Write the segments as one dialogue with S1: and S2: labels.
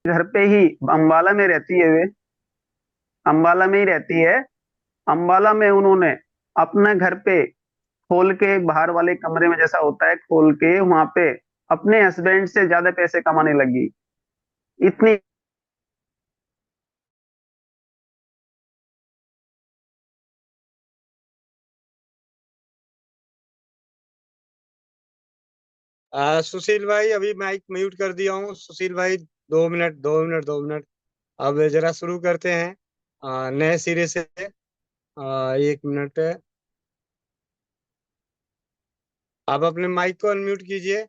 S1: घर पे ही, अंबाला में रहती है वे, अंबाला में ही रहती है। अंबाला में उन्होंने अपना घर पे खोल के, बाहर वाले कमरे में जैसा होता है, खोल के वहां पे अपने हस्बैंड से ज्यादा पैसे कमाने लगी। इतनी।
S2: सुशील भाई, अभी माइक म्यूट कर दिया हूँ। सुशील भाई, 2 मिनट, 2 मिनट, 2 मिनट। अब जरा शुरू करते हैं नए सिरे से। 1 मिनट। आप अपने माइक को अनम्यूट कीजिए।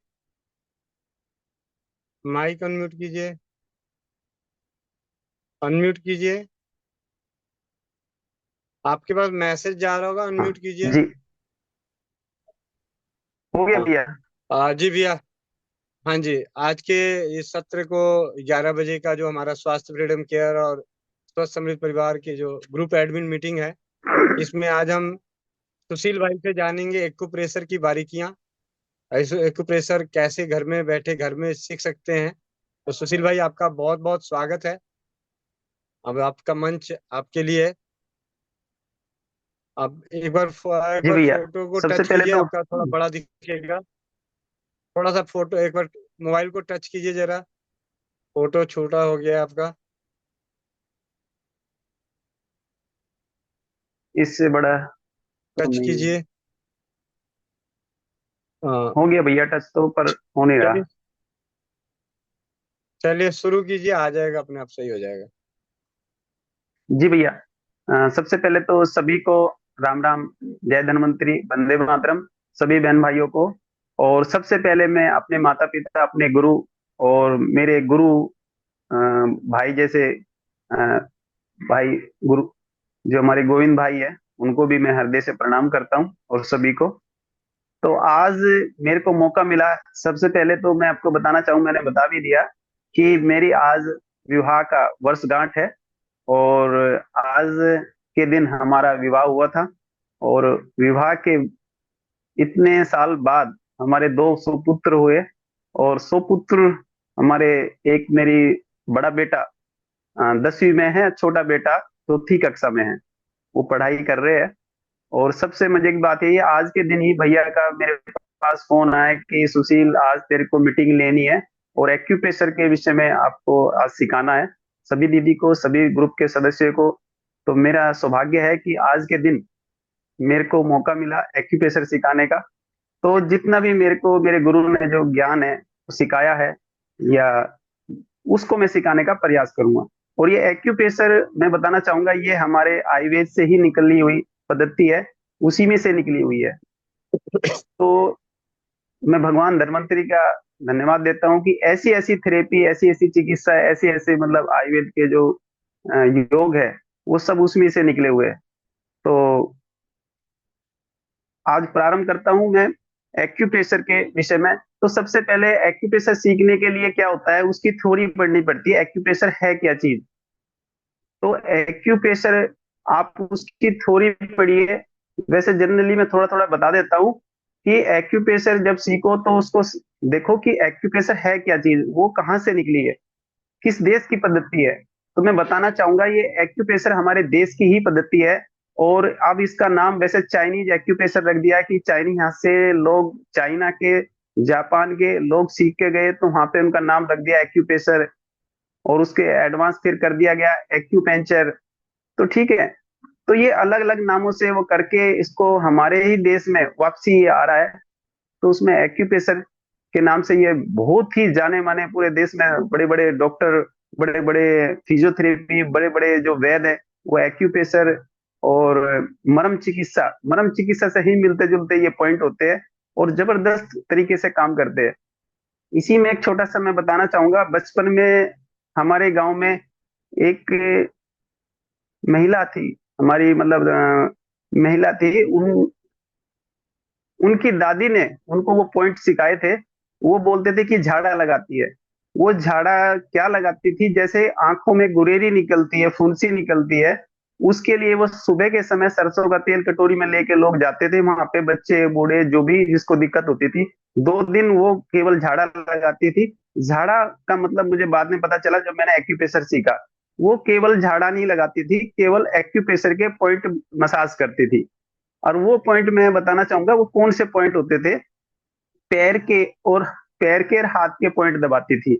S2: माइक अनम्यूट कीजिए। अनम्यूट कीजिए। आपके पास मैसेज जा रहा होगा,
S1: हाँ
S2: अनम्यूट कीजिए।
S1: जी, हो गया
S2: हाँ।
S1: भैया।
S2: जी भैया। हाँ जी। आज के इस सत्र को 11 बजे का जो हमारा स्वास्थ्य फ्रीडम केयर और स्वस्थ समृद्ध परिवार की जो ग्रुप एडमिन मीटिंग है, इसमें आज हम सुशील भाई से जानेंगे एक्यूप्रेशर की बारीकियां। ऐसे एक्यूप्रेशर कैसे घर में बैठे घर में सीख सकते हैं। तो सुशील भाई, आपका बहुत बहुत स्वागत है। अब आपका मंच आपके लिए है। अब एक
S1: जी
S2: बार
S1: भैया,
S2: फोटो को
S1: सबसे
S2: टच
S1: पहले
S2: कीजिए,
S1: तो
S2: आपका थोड़ा बड़ा दिखेगा। थोड़ा सा फोटो एक बार मोबाइल को टच कीजिए जरा। फोटो छोटा हो गया है आपका।
S1: इससे बड़ा तो
S2: टच
S1: नहीं है।
S2: कीजिए। हाँ।
S1: हो गया भैया टच तो, पर हो नहीं
S2: चलिए।
S1: रहा।
S2: चलिए शुरू कीजिए, आ जाएगा अपने आप, सही हो जाएगा।
S1: जी भैया, सबसे पहले तो सभी को राम राम, जय धन्वंतरी, वंदे मातरम, सभी बहन भाइयों को। और सबसे पहले मैं अपने माता पिता, अपने गुरु और मेरे गुरु अ, भाई जैसे भाई गुरु जो हमारे गोविंद भाई है, उनको भी मैं हृदय से प्रणाम करता हूँ, और सभी को। तो आज मेरे को मौका मिला। सबसे पहले तो मैं आपको बताना चाहूँ, मैंने बता भी दिया कि मेरी आज विवाह का वर्षगांठ है। और आज के दिन हमारा विवाह हुआ था। और विवाह के इतने साल बाद हमारे दो सुपुत्र हुए। और सुपुत्र हमारे, एक मेरी बड़ा बेटा 10वीं में है, छोटा बेटा 4थी कक्षा में है, वो पढ़ाई कर रहे हैं। और सबसे मजे की बात यही है, आज के दिन ही भैया का मेरे पास फोन आया कि सुशील, आज तेरे को मीटिंग लेनी है और एक्यूप्रेशर के विषय में आपको आज सिखाना है, सभी दीदी को, सभी ग्रुप के सदस्यों को। तो मेरा सौभाग्य है कि आज के दिन मेरे को मौका मिला एक्यूप्रेशर सिखाने का। तो जितना भी मेरे को मेरे गुरु ने जो ज्ञान है वो सिखाया है, या उसको मैं सिखाने का प्रयास करूंगा। और ये एक्यूप्रेशर मैं बताना चाहूंगा, ये हमारे आयुर्वेद से ही निकली हुई पद्धति है, उसी में से निकली हुई है। तो मैं भगवान धन्वंतरी का धन्यवाद देता हूँ कि ऐसी ऐसी थेरेपी, ऐसी ऐसी चिकित्सा, ऐसे ऐसे मतलब आयुर्वेद के जो योग है, वो सब उसमें से निकले हुए हैं। तो आज प्रारंभ करता हूं मैं एक्यूप्रेशर के विषय में। तो सबसे पहले एक्यूप्रेशर सीखने के लिए क्या होता है, उसकी थ्योरी पढ़नी पड़ती है, एक्यूप्रेशर है क्या चीज। तो एक्यूप्रेशर, आप उसकी थ्योरी पढ़िए। वैसे जनरली मैं थोड़ा थोड़ा बता देता हूँ कि एक्यूप्रेशर जब सीखो तो उसको देखो कि एक्यूप्रेशर है क्या चीज, वो कहाँ से निकली है, किस देश की पद्धति है। तो मैं बताना चाहूंगा, ये एक्यूप्रेशर हमारे देश की ही पद्धति है। और अब इसका नाम वैसे चाइनीज एक्यूप्रेशर रख दिया है कि चाइनीज, यहाँ से लोग, चाइना के, जापान के लोग सीख के गए तो वहां पे उनका नाम रख दिया एक्यूप्रेशर। और उसके एडवांस फिर कर दिया गया एक्यूपेंचर। तो ठीक है। तो ये अलग अलग नामों से वो करके इसको हमारे ही देश में वापसी आ रहा है। तो उसमें एक्यूप्रेशर के नाम से ये बहुत ही जाने माने, पूरे देश में बड़े बड़े डॉक्टर, बड़े बड़े फिजियोथेरेपी, बड़े बड़े जो वैद्य है, वो एक्यूप्रेशर और मरम चिकित्सा से ही मिलते जुलते ये पॉइंट होते हैं, और जबरदस्त तरीके से काम करते हैं। इसी में एक छोटा सा मैं बताना चाहूंगा, बचपन में हमारे गांव में एक महिला थी, हमारी मतलब महिला थी, उनकी दादी ने उनको वो पॉइंट सिखाए थे। वो बोलते थे कि झाड़ा लगाती है। वो झाड़ा क्या लगाती थी, जैसे आंखों में गुरेरी निकलती है, फुंसी निकलती है, उसके लिए वो सुबह के समय सरसों का तेल कटोरी में लेके लोग जाते थे वहां पे, बच्चे बूढ़े जो भी जिसको दिक्कत होती थी, 2 दिन वो केवल झाड़ा लगाती थी। झाड़ा का मतलब मुझे बाद में पता चला जब मैंने एक्यूप्रेशर सीखा। वो केवल झाड़ा नहीं लगाती थी, केवल एक्यूप्रेशर के पॉइंट मसाज करती थी। और वो पॉइंट मैं बताना चाहूंगा वो कौन से पॉइंट होते थे। पैर के और पैर के और हाथ के पॉइंट दबाती थी।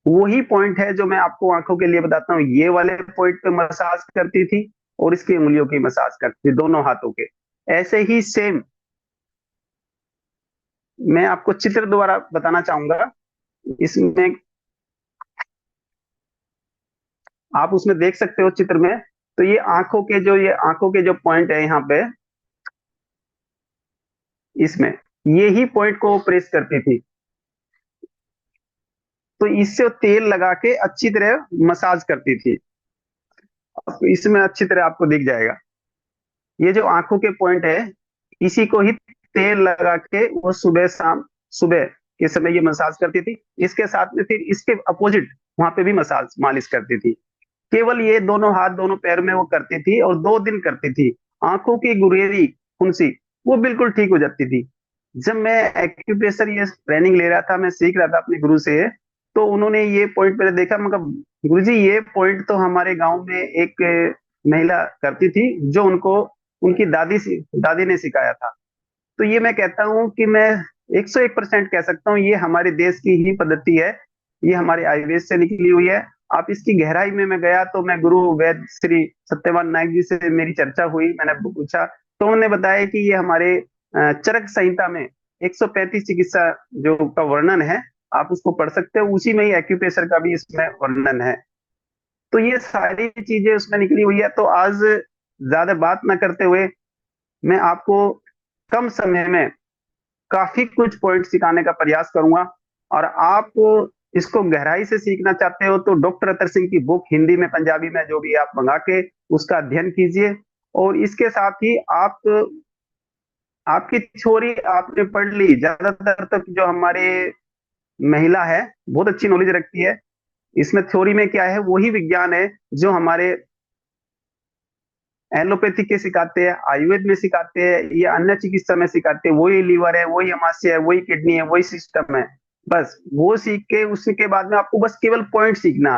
S1: वही पॉइंट है जो मैं आपको आंखों के लिए बताता हूँ, ये वाले पॉइंट पे मसाज करती थी और इसकी उंगलियों की मसाज करती थी, दोनों हाथों के। ऐसे ही सेम मैं आपको चित्र द्वारा बताना चाहूंगा। इसमें आप उसमें देख सकते हो चित्र में। तो ये आंखों के जो पॉइंट है यहाँ पे, इसमें ये ही पॉइंट को प्रेस करती थी। तो इससे वो तेल लगा के अच्छी तरह मसाज करती थी। अब इसमें अच्छी तरह आपको दिख जाएगा, ये जो आंखों के पॉइंट है, इसी को ही तेल लगा के वो सुबह शाम, सुबह के समय ये मसाज करती थी। इसके साथ में फिर इसके अपोजिट वहां पे भी मसाज मालिश करती थी। केवल ये दोनों हाथ दोनों पैर में वो करती थी और 2 दिन करती थी। आंखों की गुरेरी, फुंसी, वो बिल्कुल ठीक हो जाती थी। जब मैं एक्यूप्रेशर ये ट्रेनिंग ले रहा था, मैं सीख रहा था अपने गुरु से, तो उन्होंने ये पॉइंट मैंने देखा, मैं कहा गुरु जी ये पॉइंट तो हमारे गांव में एक महिला करती थी, जो उनको उनकी दादी ने सिखाया था। तो ये मैं कहता हूँ कि मैं 101% कह सकता हूँ ये हमारे देश की ही पद्धति है। ये हमारे आयुर्वेद से निकली हुई है। आप इसकी गहराई में मैं गया तो मैं गुरु वैद्य श्री सत्यवान नायक जी से मेरी चर्चा हुई, मैंने पूछा। तो उन्होंने बताया कि ये हमारे चरक संहिता में 135 चिकित्सा जो का वर्णन है, आप उसको पढ़ सकते हो, उसी में ही एक्यूप्रेशर का भी इसमें वर्णन है। तो ये सारी चीजें उसमें निकली हुई है। तो आज ज्यादा बात ना करते हुए मैं आपको कम समय में काफी कुछ पॉइंट सिखाने का प्रयास करूंगा। और आप इसको गहराई से सीखना चाहते हो तो डॉक्टर अतर सिंह की बुक हिंदी में पंजाबी में जो भी आप मंगा के उसका अध्ययन कीजिए। और इसके साथ ही आप, आपकी थ्योरी आपने पढ़ ली, ज्यादातर तक जो हमारे महिला है बहुत अच्छी नॉलेज रखती है। इसमें थ्योरी में क्या है, वही विज्ञान है जो हमारे एलोपैथी के सिखाते हैं, आयुर्वेद में सिखाते हैं, या अन्य चिकित्सा में सिखाते हैं। वही लीवर है, वही अमाशय है, वही किडनी है, वही सिस्टम है। बस वो सीख के उसके बाद में आपको बस केवल पॉइंट सीखना।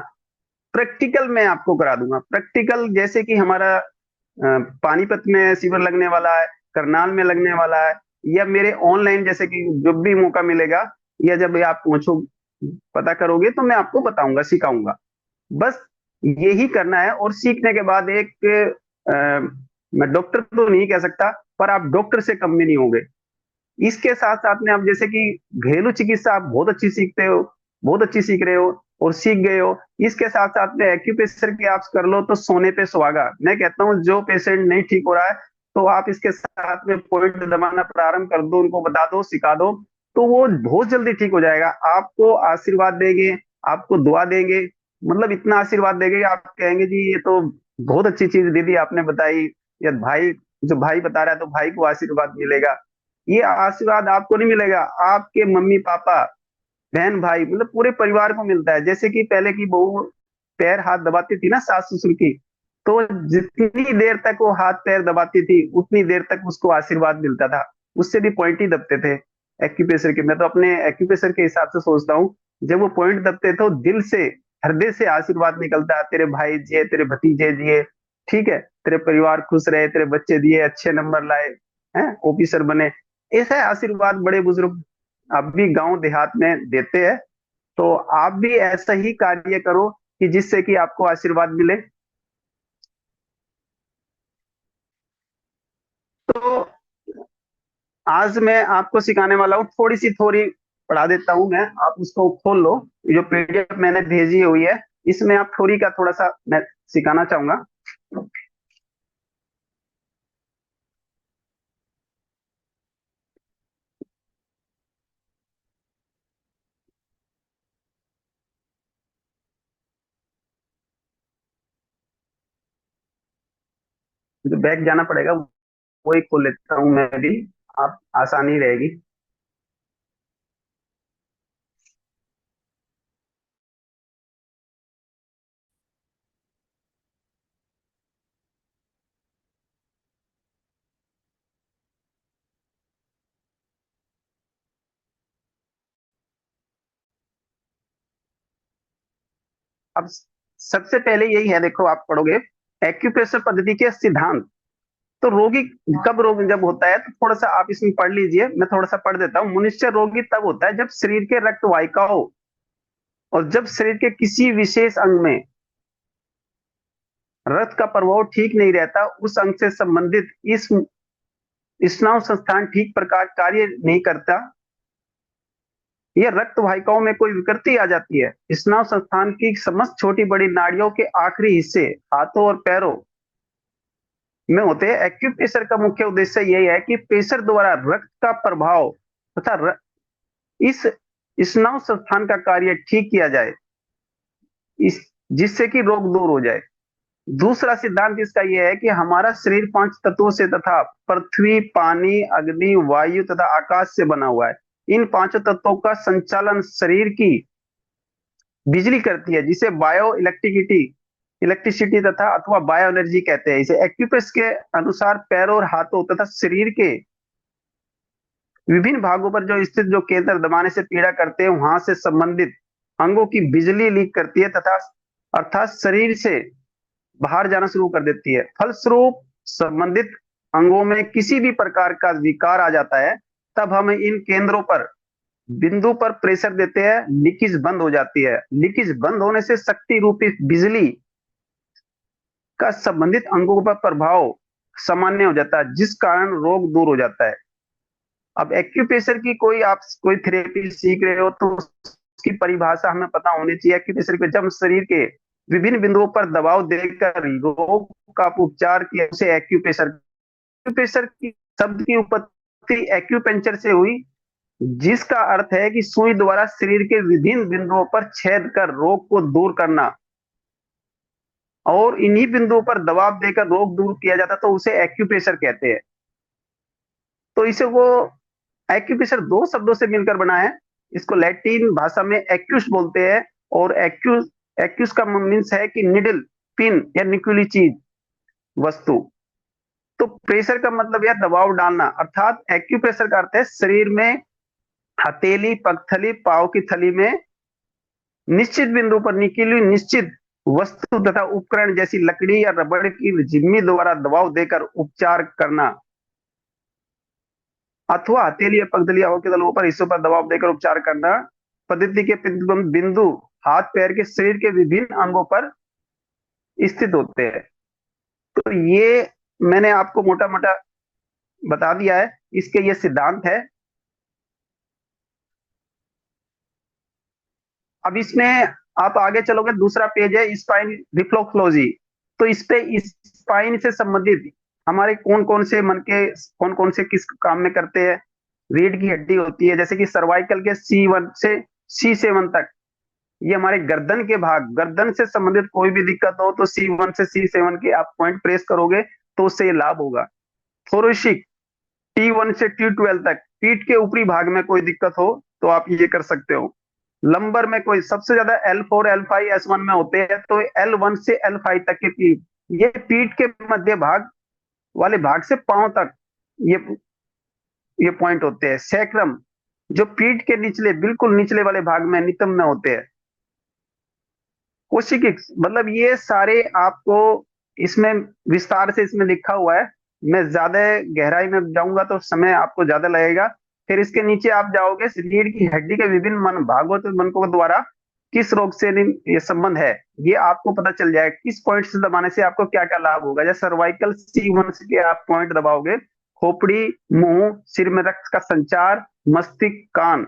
S1: प्रैक्टिकल मैं आपको करा दूंगा, प्रैक्टिकल जैसे कि हमारा पानीपत में शिविर लगने वाला है, करनाल में लगने वाला है, या मेरे ऑनलाइन जैसे कि जब भी मौका मिलेगा, या जब भी आप पहुंचो पता करोगे तो मैं आपको बताऊंगा, सिखाऊंगा। बस यही करना है। और सीखने के बाद एक अ, मैं डॉक्टर तो नहीं कह सकता, पर आप डॉक्टर से कम भी नहीं होंगे। इसके साथ साथ में आप जैसे कि घरेलू चिकित्सा आप बहुत अच्छी सीखते हो, बहुत अच्छी सीख रहे हो और सीख गए हो। इसके साथ साथ में एक्यूप्रेशर की आप कर लो तो सोने पे सुहागा। मैं कहता हूँ जो पेशेंट नहीं ठीक हो रहा है, तो आप इसके साथ में पॉइंट दबाना प्रारंभ कर दो, उनको बता दो, सिखा दो, तो वो बहुत जल्दी ठीक हो जाएगा। आपको आशीर्वाद देंगे, आपको दुआ देंगे, मतलब इतना आशीर्वाद देंगे आप कहेंगे जी ये तो बहुत अच्छी चीज दीदी आपने बताई, या भाई, जो भाई बता रहा है तो भाई को आशीर्वाद मिलेगा। ये आशीर्वाद आपको नहीं मिलेगा, आपके मम्मी पापा, बहन भाई, मतलब पूरे परिवार को मिलता है। जैसे कि पहले की बहू पैर हाथ दबाती थी ना सास ससुर की, तो जितनी देर तक वो हाथ पैर दबाती थी उतनी देर तक उसको आशीर्वाद मिलता था। उससे भी पॉइंट ही दबते थे एक्यूप्रेशर के। मैं तो अपने एक्यूप्रेशर के हिसाब से सोचता हूँ, जब वो पॉइंट दबते तो दिल से, हृदय से आशीर्वाद निकलता है, तेरे भाई जिए, तेरे भतीजे जिए, ठीक है, तेरे परिवार खुश रहे, तेरे बच्चे दिए अच्छे नंबर लाए, हैं ऑफिसर बने। ऐसा आशीर्वाद बड़े बुजुर्ग अब भी गांव देहात में देते हैं। तो आप भी ऐसा ही कार्य करो कि जिससे कि आपको आशीर्वाद मिले। तो आज मैं आपको सिखाने वाला हूँ, थोड़ी सी थोड़ी पढ़ा देता हूँ मैं, आप उसको खोल लो। जो पीडीएफ मैंने भेजी हुई है, इसमें आप थोड़ी का थोड़ा सा मैं सिखाना चाहूंगा। जो बैग जाना पड़ेगा वो ही खोल लेता हूँ मैं भी, आप आसानी रहेगी। अब सबसे पहले यही है, देखो आप पढ़ोगे एक्यूप्रेशर पद्धति के सिद्धांत। तो रोगी कब रोग जब होता है, तो थोड़ा सा आप इसमें पढ़ लीजिए, मैं थोड़ा सा पढ़ देता हूँ। मनुष्य रोगी तब होता है जब शरीर के रक्त वाहिकाओं और जब शरीर के किसी विशेष अंग में रक्त का प्रवाह ठीक नहीं रहता, उस अंग से संबंधित इस स्नायु संस्थान ठीक प्रकार कार्य नहीं करता, यह रक्त वाहिकाओं में कोई विकृति आ जाती है, स्नायु संस्थान की समस्त छोटी बड़ी नाड़ियों के आखिरी हिस्से हाथों और पैरों में होते हैं। एक्यूप्रेशर का मुख्य उद्देश्य यही है कि प्रेशर द्वारा रक्त का प्रभाव तथा इस स्नायु संस्थान का कार्य ठीक किया जाए, इस जिससे कि रोग दूर हो जाए। दूसरा सिद्धांत इसका यह है कि हमारा शरीर 5 तत्वों से तथा पृथ्वी, पानी, अग्नि, वायु तथा आकाश से बना हुआ है। इन 5 तत्वों का संचालन शरीर की बिजली करती है, जिसे बायो इलेक्ट्रिसिटी तथा अथवा बायो एनर्जी कहते हैं। इसे एक्यूप्रेस के अनुसार पैरों और हाथों तथा शरीर के विभिन्न भागों पर जो स्थित जो केंद्र दबाने से पीड़ा करते हैं, वहां से संबंधित अंगों की बिजली लीक करती है तथा अर्थात शरीर से बाहर जाना शुरू कर देती है। फलस्वरूप संबंधित अंगों में किसी भी प्रकार का विकार आ जाता है, तब हम इन केंद्रों पर बिंदु पर प्रेशर देते हैं, लीकेज बंद हो जाती है। लीकेज बंद होने से शक्ति रूपी बिजली का संबंधित अंगों पर प्रभाव सामान्य हो जाता है, जिस कारण रोग दूर हो जाता है। अब एक्यूप्रेशर की कोई थेरेपी सीख रहे हो तो उसकी परिभाषा हमें पता होनी चाहिए। एक्यूप्रेशर पे जब शरीर के विभिन्न बिंदुओं पर दबाव देकर रोग का उपचार किया, उसे एक्यूप्रेशर। एक्यूप्रेशर की शब्द की उत्पत्ति एक्यूपेंचर से हुई, जिसका अर्थ है कि सुई द्वारा शरीर के विभिन्न बिंदुओं पर छेद कर रोग को दूर करना, और इन्हीं बिंदुओं पर दबाव देकर रोग दूर किया जाता, तो उसे एक्यूप्रेशर कहते हैं। तो इसे वो एक्यूप्रेशर 2 शब्दों से मिलकर बना है। इसको लैटिन भाषा में एक्यूस बोलते हैं, और एक्यूस एक्यूस का मीन्स है कि निडल, पिन या निकुली चीज, वस्तु। तो प्रेशर का मतलब यह दबाव डालना, अर्थात एक्यूप्रेशर का अर्थ है शरीर में हथेली, पगथली, पांव की थली में निश्चित बिंदु पर निकली हुई निश्चित वस्तु तथा उपकरण जैसी लकड़ी या रबड़ की जिम्मी द्वारा दबाव देकर उपचार करना, अथवा हथेली या पगथली या के तलों पर हिस्सों पर दबाव देकर उपचार करना। पद्धति के बिंदु हाथ पैर के शरीर के विभिन्न अंगों पर स्थित होते हैं। तो ये मैंने आपको मोटा मोटा बता दिया है, इसके ये सिद्धांत है। अब इसमें आप आगे चलोगे, दूसरा पेज है स्पाइन रिफ्लेक्सोलॉजी। तो इस पे स्पाइन से संबंधित हमारे कौन कौन से मन के कौन कौन से किस काम में करते हैं। रीढ़ की हड्डी होती है, जैसे कि सर्वाइकल के C1 से C7 तक, ये हमारे गर्दन के भाग, गर्दन से संबंधित कोई भी दिक्कत हो तो C1 से C7 के आप पॉइंट प्रेस करोगे तो उससे ये लाभ होगा। थोरेसिक T1 से T12 तक, पीठ के ऊपरी भाग में कोई दिक्कत हो तो आप ये कर सकते हो। लंबर में कोई सबसे ज्यादा L4 L5 S1 में होते हैं, तो L1 से L5 तक के पीठ, ये पीठ के मध्य भाग वाले भाग से पांव तक ये ये पॉइंट होते हैं। सैक्रम जो पीठ के निचले बिल्कुल निचले वाले भाग में नितंब में होते हैं। कोशिकिक्स मतलब ये सारे आपको इसमें विस्तार से इसमें लिखा हुआ है। मैं ज्यादा गहराई में जाऊंगा तो समय आपको ज्यादा लगेगा। फिर इसके नीचे आप जाओगे, रीढ़ की हड्डी के विभिन्न मन भागों तो मनकों द्वारा किस रोग से ये संबंध है, ये आपको पता चल जाएगा। किस पॉइंट से दबाने से आपको क्या क्या लाभ होगा। जैसे सर्वाइकल C1 के आप पॉइंट दबाओगे, खोपड़ी, मुंह, सिर में रक्त का संचार, मस्तिष्क, कान।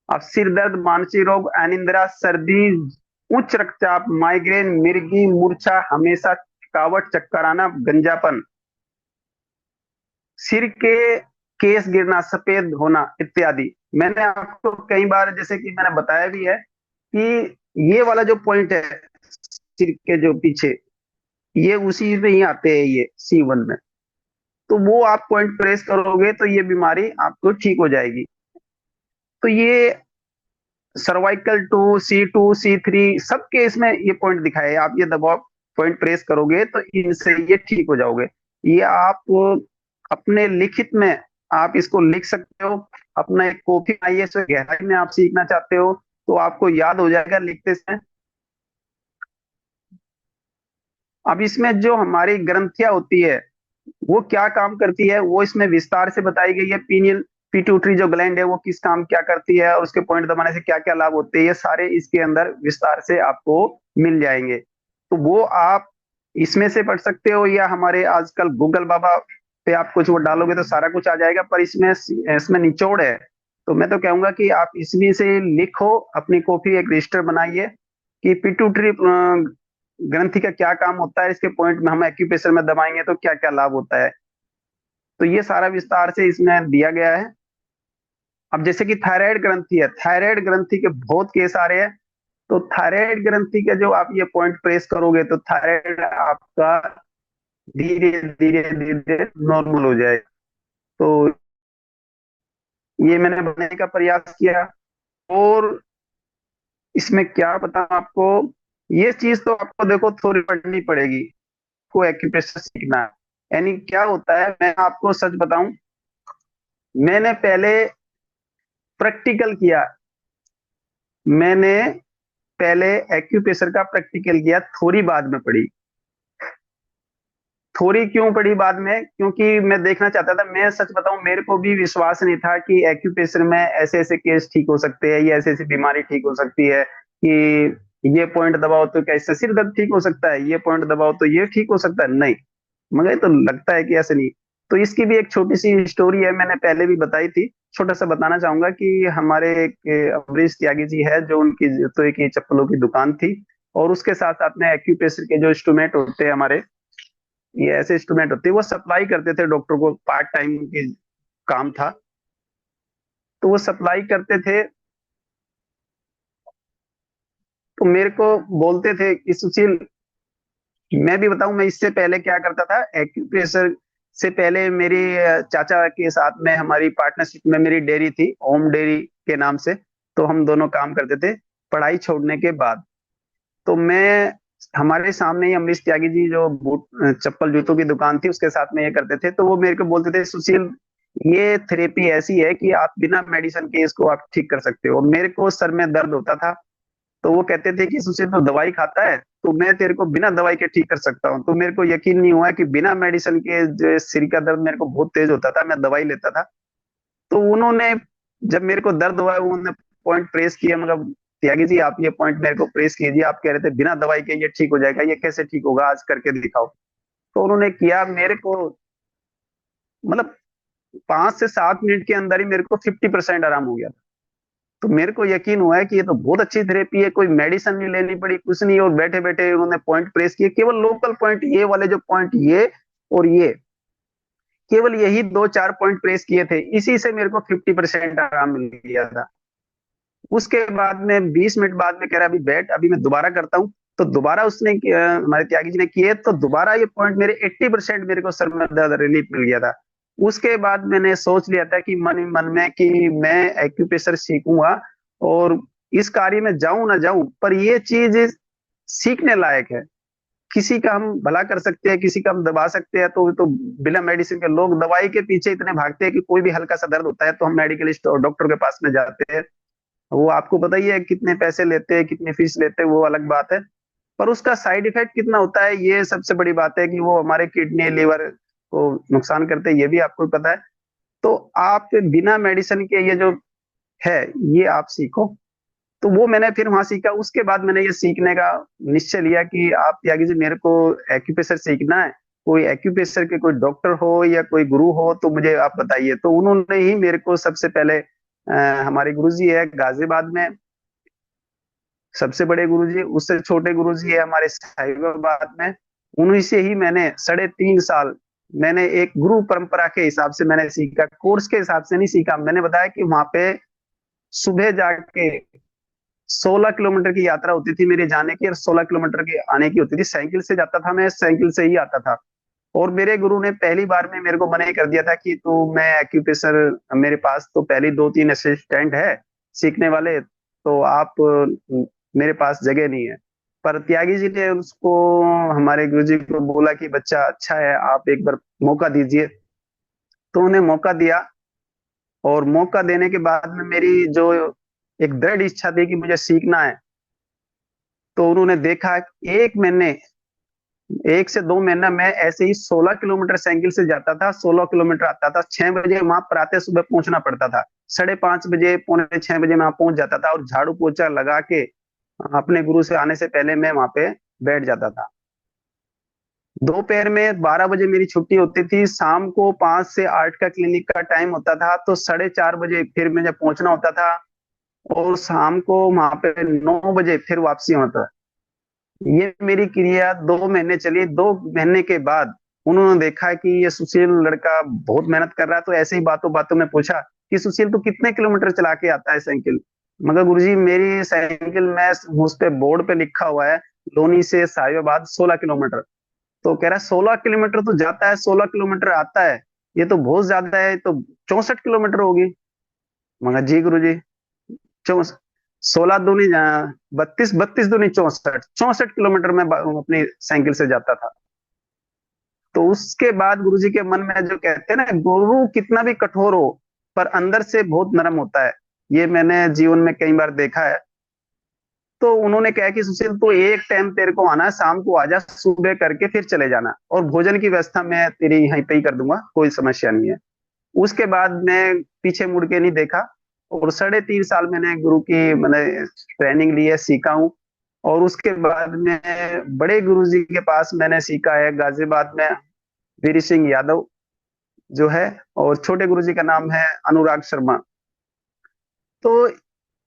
S1: अब सिर दर्द, मानसिक रोग, अनिद्रा, सर्दी, उच्च रक्तचाप, माइग्रेन, मिर्गी, मूर्छा, हमेशा थकावट, चक्कर आना, गंजापन, सिर के केस गिरना, सफेद होना इत्यादि। मैंने आपको कई बार जैसे कि मैंने बताया भी है कि ये वाला जो पॉइंट है सिर के जो पीछे, ये उसी में ही आते हैं, ये C1 में। तो वो आप पॉइंट प्रेस करोगे तो ये बीमारी आपको ठीक हो जाएगी। तो ये सर्वाइकल 2 C2 C3 सबके इसमें ये पॉइंट दिखाए, आप ये दबाव पॉइंट प्रेस करोगे तो इनसे ये ठीक हो जाओगे। ये आप अपने लिखित में आप इसको लिख सकते हो, अपना एक कॉपी बनाइए। इसमें गहराई में आप सीखना चाहते हो तो आपको याद हो जाएगा लिखते समय। अब इसमें जो हमारी ग्रंथियां होती है वो क्या काम करती है वो इसमें विस्तार से बताई गई है। पीनियल पिट्यूटरी जो ग्लैंड है वो किस काम क्या करती है और उसके पॉइंट दबाने से क्या क्या लाभ होते हैं, ये सारे इसके अंदर विस्तार से आपको मिल जाएंगे। तो वो आप इसमें से पढ़ सकते हो, या हमारे आजकल गूगल बाबा पे आप कुछ वो डालोगे तो सारा कुछ आ जाएगा, पर इसमें इसमें निचोड़ है। तो मैं तो कहूंगा कि आप इसमें से लिखो, अपनी कॉपी एक रजिस्टर बनाइए कि पिट्यूटरी ग्रंथि का क्या काम होता है, इसके पॉइंट में हम एक्यूप्रेशर में दबाएंगे तो क्या क्या लाभ होता है। तो ये सारा विस्तार से इसमें दिया गया है। अब जैसे कि थायराइड ग्रंथि है, थायराइड ग्रंथि के बहुत केस आ रहे हैं। तो थायराइड ग्रंथि के जो आप ये पॉइंट प्रेस करोगे तो थायराइड आपका धीरे धीरे धीरे नॉर्मल हो जाए। तो ये मैंने बनाने का प्रयास किया। और इसमें क्या बताऊं आपको, ये चीज तो आपको देखो थोड़ी पढ़नी पड़ेगी को एक्यूप्रेशर सीखना है। यानी क्या होता है, मैं आपको सच बताऊं, मैंने पहले प्रैक्टिकल किया। मैंने पहले एक्यूप्रेशर का प्रैक्टिकल किया, थोड़ी बाद में पढ़ी। थोड़ी क्यों पढ़ी बाद में, क्योंकि मैं देखना चाहता था। मैं सच बताऊं, मेरे को भी विश्वास नहीं था कि एक्यूप्रेशर में ऐसे ऐसे केस ठीक हो सकते हैं, ये ऐसे ऐसी बीमारी ठीक हो सकती है कि ये पॉइंट दबाओ तो कैसे सिर दर्द ठीक हो सकता है, ये पॉइंट दबाओ तो ये ठीक हो सकता है। नहीं, मुझे तो लगता है कि ऐसे नहीं। तो इसकी भी एक छोटी सी स्टोरी है, मैंने पहले भी बताई थी। छोटा सा बताना चाहूंगा कि हमारे एक अमरीश त्यागी जी है, जो उनकी जूते की चप्पलों की दुकान थी, और उसके साथ साथ में एक्यूप्रेशर के जो इंस्ट्रूमेंट होते हैं हमारे, ये ऐसे इंस्ट्रूमेंट होते हैं, वो सप्लाई करते थे डॉक्टर को, पार्ट टाइम की काम था। तो वो सप्लाई करते थे। तो मेरे को बोलते थे कि सुशील, मैं भी बताऊं, मैं इससे पहले क्या करता था एक्यूप्रेशर से पहले, मेरी चाचा के साथ में हमारी पार्टनरशिप में मेरी डेयरी थी, ओम डेयरी के नाम से। तो हम दोनों काम करते थे पढ़ाई छोड़ने के बाद। तो मैं, हमारे सामने ही अमरीश त्यागी जी जो बूट चप्पल जूतों की दुकान थी उसके साथ में ये करते थे। तो वो मेरे को बोलते थे, सुशील ये थेरेपी ऐसी है कि आप बिना मेडिसिन के इसको आप ठीक कर सकते हो। मेरे को सर में दर्द होता था, तो वो कहते थे कि सुशील तो दवाई खाता है, तो मैं तेरे को बिना दवाई के ठीक कर सकता हूँ। तो मेरे को यकीन नहीं हुआ कि बिना मेडिसिन के जो सिर का दर्द मेरे को बहुत तेज होता था, मैं दवाई लेता था। तो उन्होंने, जब मेरे को दर्द हुआ, उन्होंने पॉइंट प्रेस किया, मतलब त्यागी जी आप ये पॉइंट मेरे को प्रेस कीजिए, आप कह रहे थे बिना दवाई के ये ठीक हो जाएगा, ये कैसे ठीक होगा, आज करके दिखाओ। तो उन्होंने किया, मेरे को मतलब 5 से 7 मिनट के अंदर ही मेरे को 50% आराम हो गया। तो मेरे को यकीन हुआ है कि ये तो बहुत अच्छी थेरेपी है, कोई मेडिसिन नहीं लेनी पड़ी, कुछ नहीं, और बैठे बैठे उन्होंने पॉइंट प्रेस किए, केवल लोकल पॉइंट ये वाले जो पॉइंट ये और ये, केवल यही 2-4 पॉइंट प्रेस किए थे, इसी से मेरे को 50% आराम मिल गया था। उसके बाद में 20 मिनट बाद में कह रहा अभी बैठ, अभी मैं दोबारा करता हूँ। तो दोबारा उसने हमारे त्यागी जी ने किए, तो दोबारा ये पॉइंट मेरे 80% मेरे को सर में दर्द रिलीफ मिल गया था। उसके बाद मैंने सोच लिया था कि मन ही मन में कि मैं एक्यूप्रेशर सीखूंगा, और इस कार्य में जाऊं ना जाऊं, पर ये चीज सीखने लायक है। किसी का हम भला कर सकते हैं, किसी का हम दबा सकते हैं। तो बिना मेडिसिन के, लोग दवाई के पीछे इतने भागते हैं कि कोई भी हल्का सा दर्द होता है तो हम मेडिकल स्टोर डॉक्टर के पास में जाते हैं। वो आपको पता ही है कितने पैसे लेते हैं, कितनी फीस लेते हैं, वो अलग बात है। पर उसका साइड इफेक्ट कितना होता है, ये सबसे बड़ी बात है, कि वो हमारे किडनी लिवर को नुकसान करते हैं, ये भी आपको पता है। तो आप बिना मेडिसिन के ये जो है, ये आप सीखो। तो वो मैंने फिर वहां सीखा। उसके बाद मैंने ये सीखने का निश्चय लिया कि आप त्यागी जी, मेरे को एक्यूप्रेशर सीखना है, कोई एक्यूप्रेशर के कोई डॉक्टर हो या कोई गुरु हो तो मुझे आप बताइए। तो उन्होंने ही मेरे को सबसे पहले, हमारे गुरुजी है गाजियाबाद में, सबसे बड़े गुरुजी, उससे छोटे गुरुजी है हमारे साहिबाबाद में। उन्हीं से ही मैंने 3.5 साल मैंने एक गुरु परंपरा के हिसाब से मैंने सीखा, कोर्स के हिसाब से नहीं सीखा। मैंने बताया कि वहां पे सुबह जाके 16 किलोमीटर की यात्रा होती थी मेरे जाने की, और 16 किलोमीटर की आने की होती थी। साइकिल से जाता था, मैं साइकिल से ही आता था। और मेरे गुरु ने पहली बार में मेरे को मना ही कर दिया था कि तू, मैं एक्यूप्रेशर, मेरे पास तो पहले 2-3 असिस्टेंट है सीखने वाले, तो आप मेरे पास जगह नहीं है। पर त्यागी जी ने उसको, हमारे गुरु जी को बोला कि बच्चा अच्छा है, आप एक बार मौका दीजिए। तो उन्हें मौका दिया, और मौका देने के बाद में मेरी जो एक दृढ़ इच्छा थी कि मुझे सीखना है, तो उन्होंने देखा 1 महीने 1 से 2 महीना मैं ऐसे ही 16 किलोमीटर साइकिल से जाता था, 16 किलोमीटर आता था। 6 बजे वहां प्रातः सुबह पहुंचना पड़ता था। 5:30 बजे, पौने 6 बजे मैं वहां पहुंच जाता था और झाड़ू पोछा लगा के अपने गुरु से आने से पहले मैं वहां पे बैठ जाता था। दोपहर में 12 बजे मेरी छुट्टी होती थी। शाम को 5 से 8 का क्लिनिक का टाइम होता था, तो 4:30 बजे फिर मुझे पहुंचना होता था। और शाम को वहां पे 9 बजे फिर वापसी होता। ये मेरी क्रिया 2 महीने चली। 2 महीने के बाद उन्होंने देखा कि ये सुशील लड़का बहुत मेहनत कर रहा है, तो ऐसे ही बातों बातों में पूछा कि सुशील तू कितने किलोमीटर चला के आता है साइकिल। मगर गुरुजी मेरी साइकिल में उस पे बोर्ड पे लिखा हुआ है लोनी से साहिबाबाद 16 किलोमीटर। तो कह रहा है 16 किलोमीटर तो जाता है, 16 किलोमीटर आता है, ये तो बहुत ज्यादा है, तो 64 किलोमीटर होगी। मगर जी गुरुजी, 16 दूनी 32, 32 दूनी 64, 64 किलोमीटर में अपनी साइकिल से जाता था। तो उसके बाद गुरुजी के मन में जो कहते हैं ना, गुरु कितना भी कठोर हो पर अंदर से बहुत नरम होता है, ये मैंने जीवन में कई बार देखा है। तो उन्होंने कहा कि सुशील तो एक टाइम तेरे को आना है, शाम को आजा, सुबह करके फिर चले जाना, और भोजन की व्यवस्था मैं तेरी यहीं पे ही कर दूंगा, कोई समस्या नहीं है। उसके बाद मैं पीछे मुड़ के नहीं देखा। और 3.5 साल मैंने गुरु की मैंने ट्रेनिंग ली है, सीखा हूँ। और उसके बाद में बड़े गुरु जी के पास मैंने सीखा है गाजियाबाद में, वीर सिंह यादव जो है। और छोटे गुरु जी का नाम है अनुराग शर्मा। तो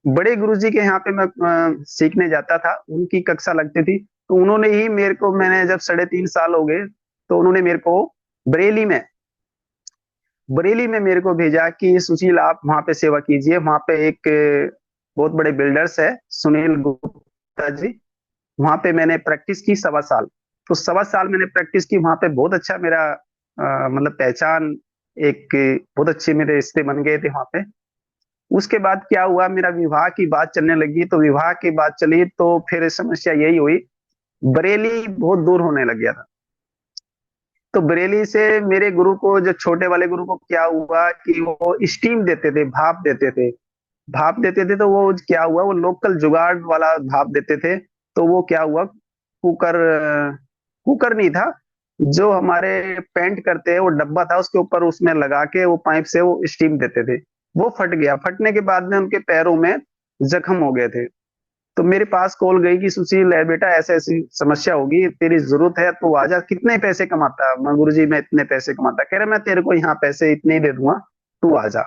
S1: बड़े गुरुजी के यहाँ पे मैं सीखने जाता था, उनकी कक्षा लगती थी। तो उन्होंने ही मेरे को, मैंने जब 3.5 साल हो गए, तो उन्होंने मेरे को बरेली में बरेली में मेरे को भेजा कि सुशील आप वहां पे सेवा कीजिए। वहां पे एक बहुत बड़े बिल्डर्स है, सुनील गुप्ता जी। वहां पे मैंने प्रैक्टिस की 1.25 साल। तो 1.25 साल मैंने प्रैक्टिस की वहां पे। बहुत अच्छा मेरा मतलब पहचान, एक बहुत अच्छे मेरे रिश्ते बन गए थे वहां पे। उसके बाद क्या हुआ, मेरा विवाह की बात चलने लगी। तो विवाह की बात चली तो फिर समस्या यही हुई, बरेली बहुत दूर होने लग गया था। तो बरेली से मेरे गुरु को, जो छोटे वाले गुरु को, क्या हुआ कि वो स्टीम देते थे, भाप देते थे। भाप देते थे तो वो क्या हुआ, वो लोकल जुगाड़ वाला भाप देते थे। तो वो क्या हुआ, कुकर, कुकर नहीं था, जो हमारे पेंट करते हैं वो डब्बा था, उसके ऊपर उसमें लगा के वो पाइप से वो स्टीम देते थे। वो फट गया। फटने के बाद में उनके पैरों में जख्म हो गए थे। तो मेरे पास कॉल गई कि सुशील है बेटा, ऐसे ऐसी समस्या होगी, तेरी जरूरत है तो आजा। कितने पैसे कमाता है? मैं, गुरुजी मैं इतने पैसे कमाता। कह रहे मैं तेरे को यहाँ पैसे इतने ही दे दूंगा, तू आजा।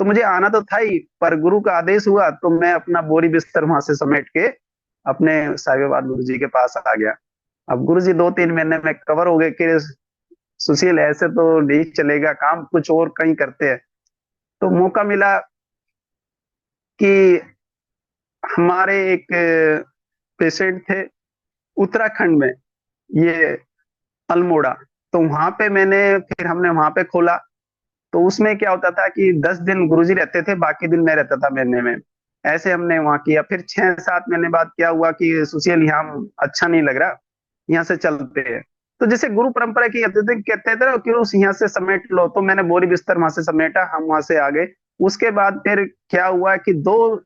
S1: तो मुझे आना तो था ही, पर गुरु का आदेश हुआ तो मैं अपना बोरी बिस्तर वहां से समेट के अपने साहिबाबाद गुरु जी के पास आ गया। अब गुरु जी 2-3 महीने में कवर हो गए कि सुशील ऐसे तो नहीं चलेगा काम, कुछ और कहीं करते हैं। तो मौका मिला कि हमारे एक पेशेंट थे उत्तराखंड में, ये अल्मोड़ा। तो वहां पे मैंने, फिर हमने वहां पे खोला। तो उसमें क्या होता था कि 10 दिन गुरुजी रहते थे, बाकी दिन मैं रहता था महीने में। ऐसे हमने वहां किया। फिर 6-7 महीने बाद क्या हुआ कि सुशील यहाँ अच्छा नहीं लग रहा, यहाँ से चलते हैं। तो जैसे गुरु परंपरा की कहते थे ना कि उस यहाँ से समेट लो, तो मैंने बोरी बिस्तर वहां से समेटा, हम वहां से आ गए। उसके बाद फिर क्या हुआ कि दो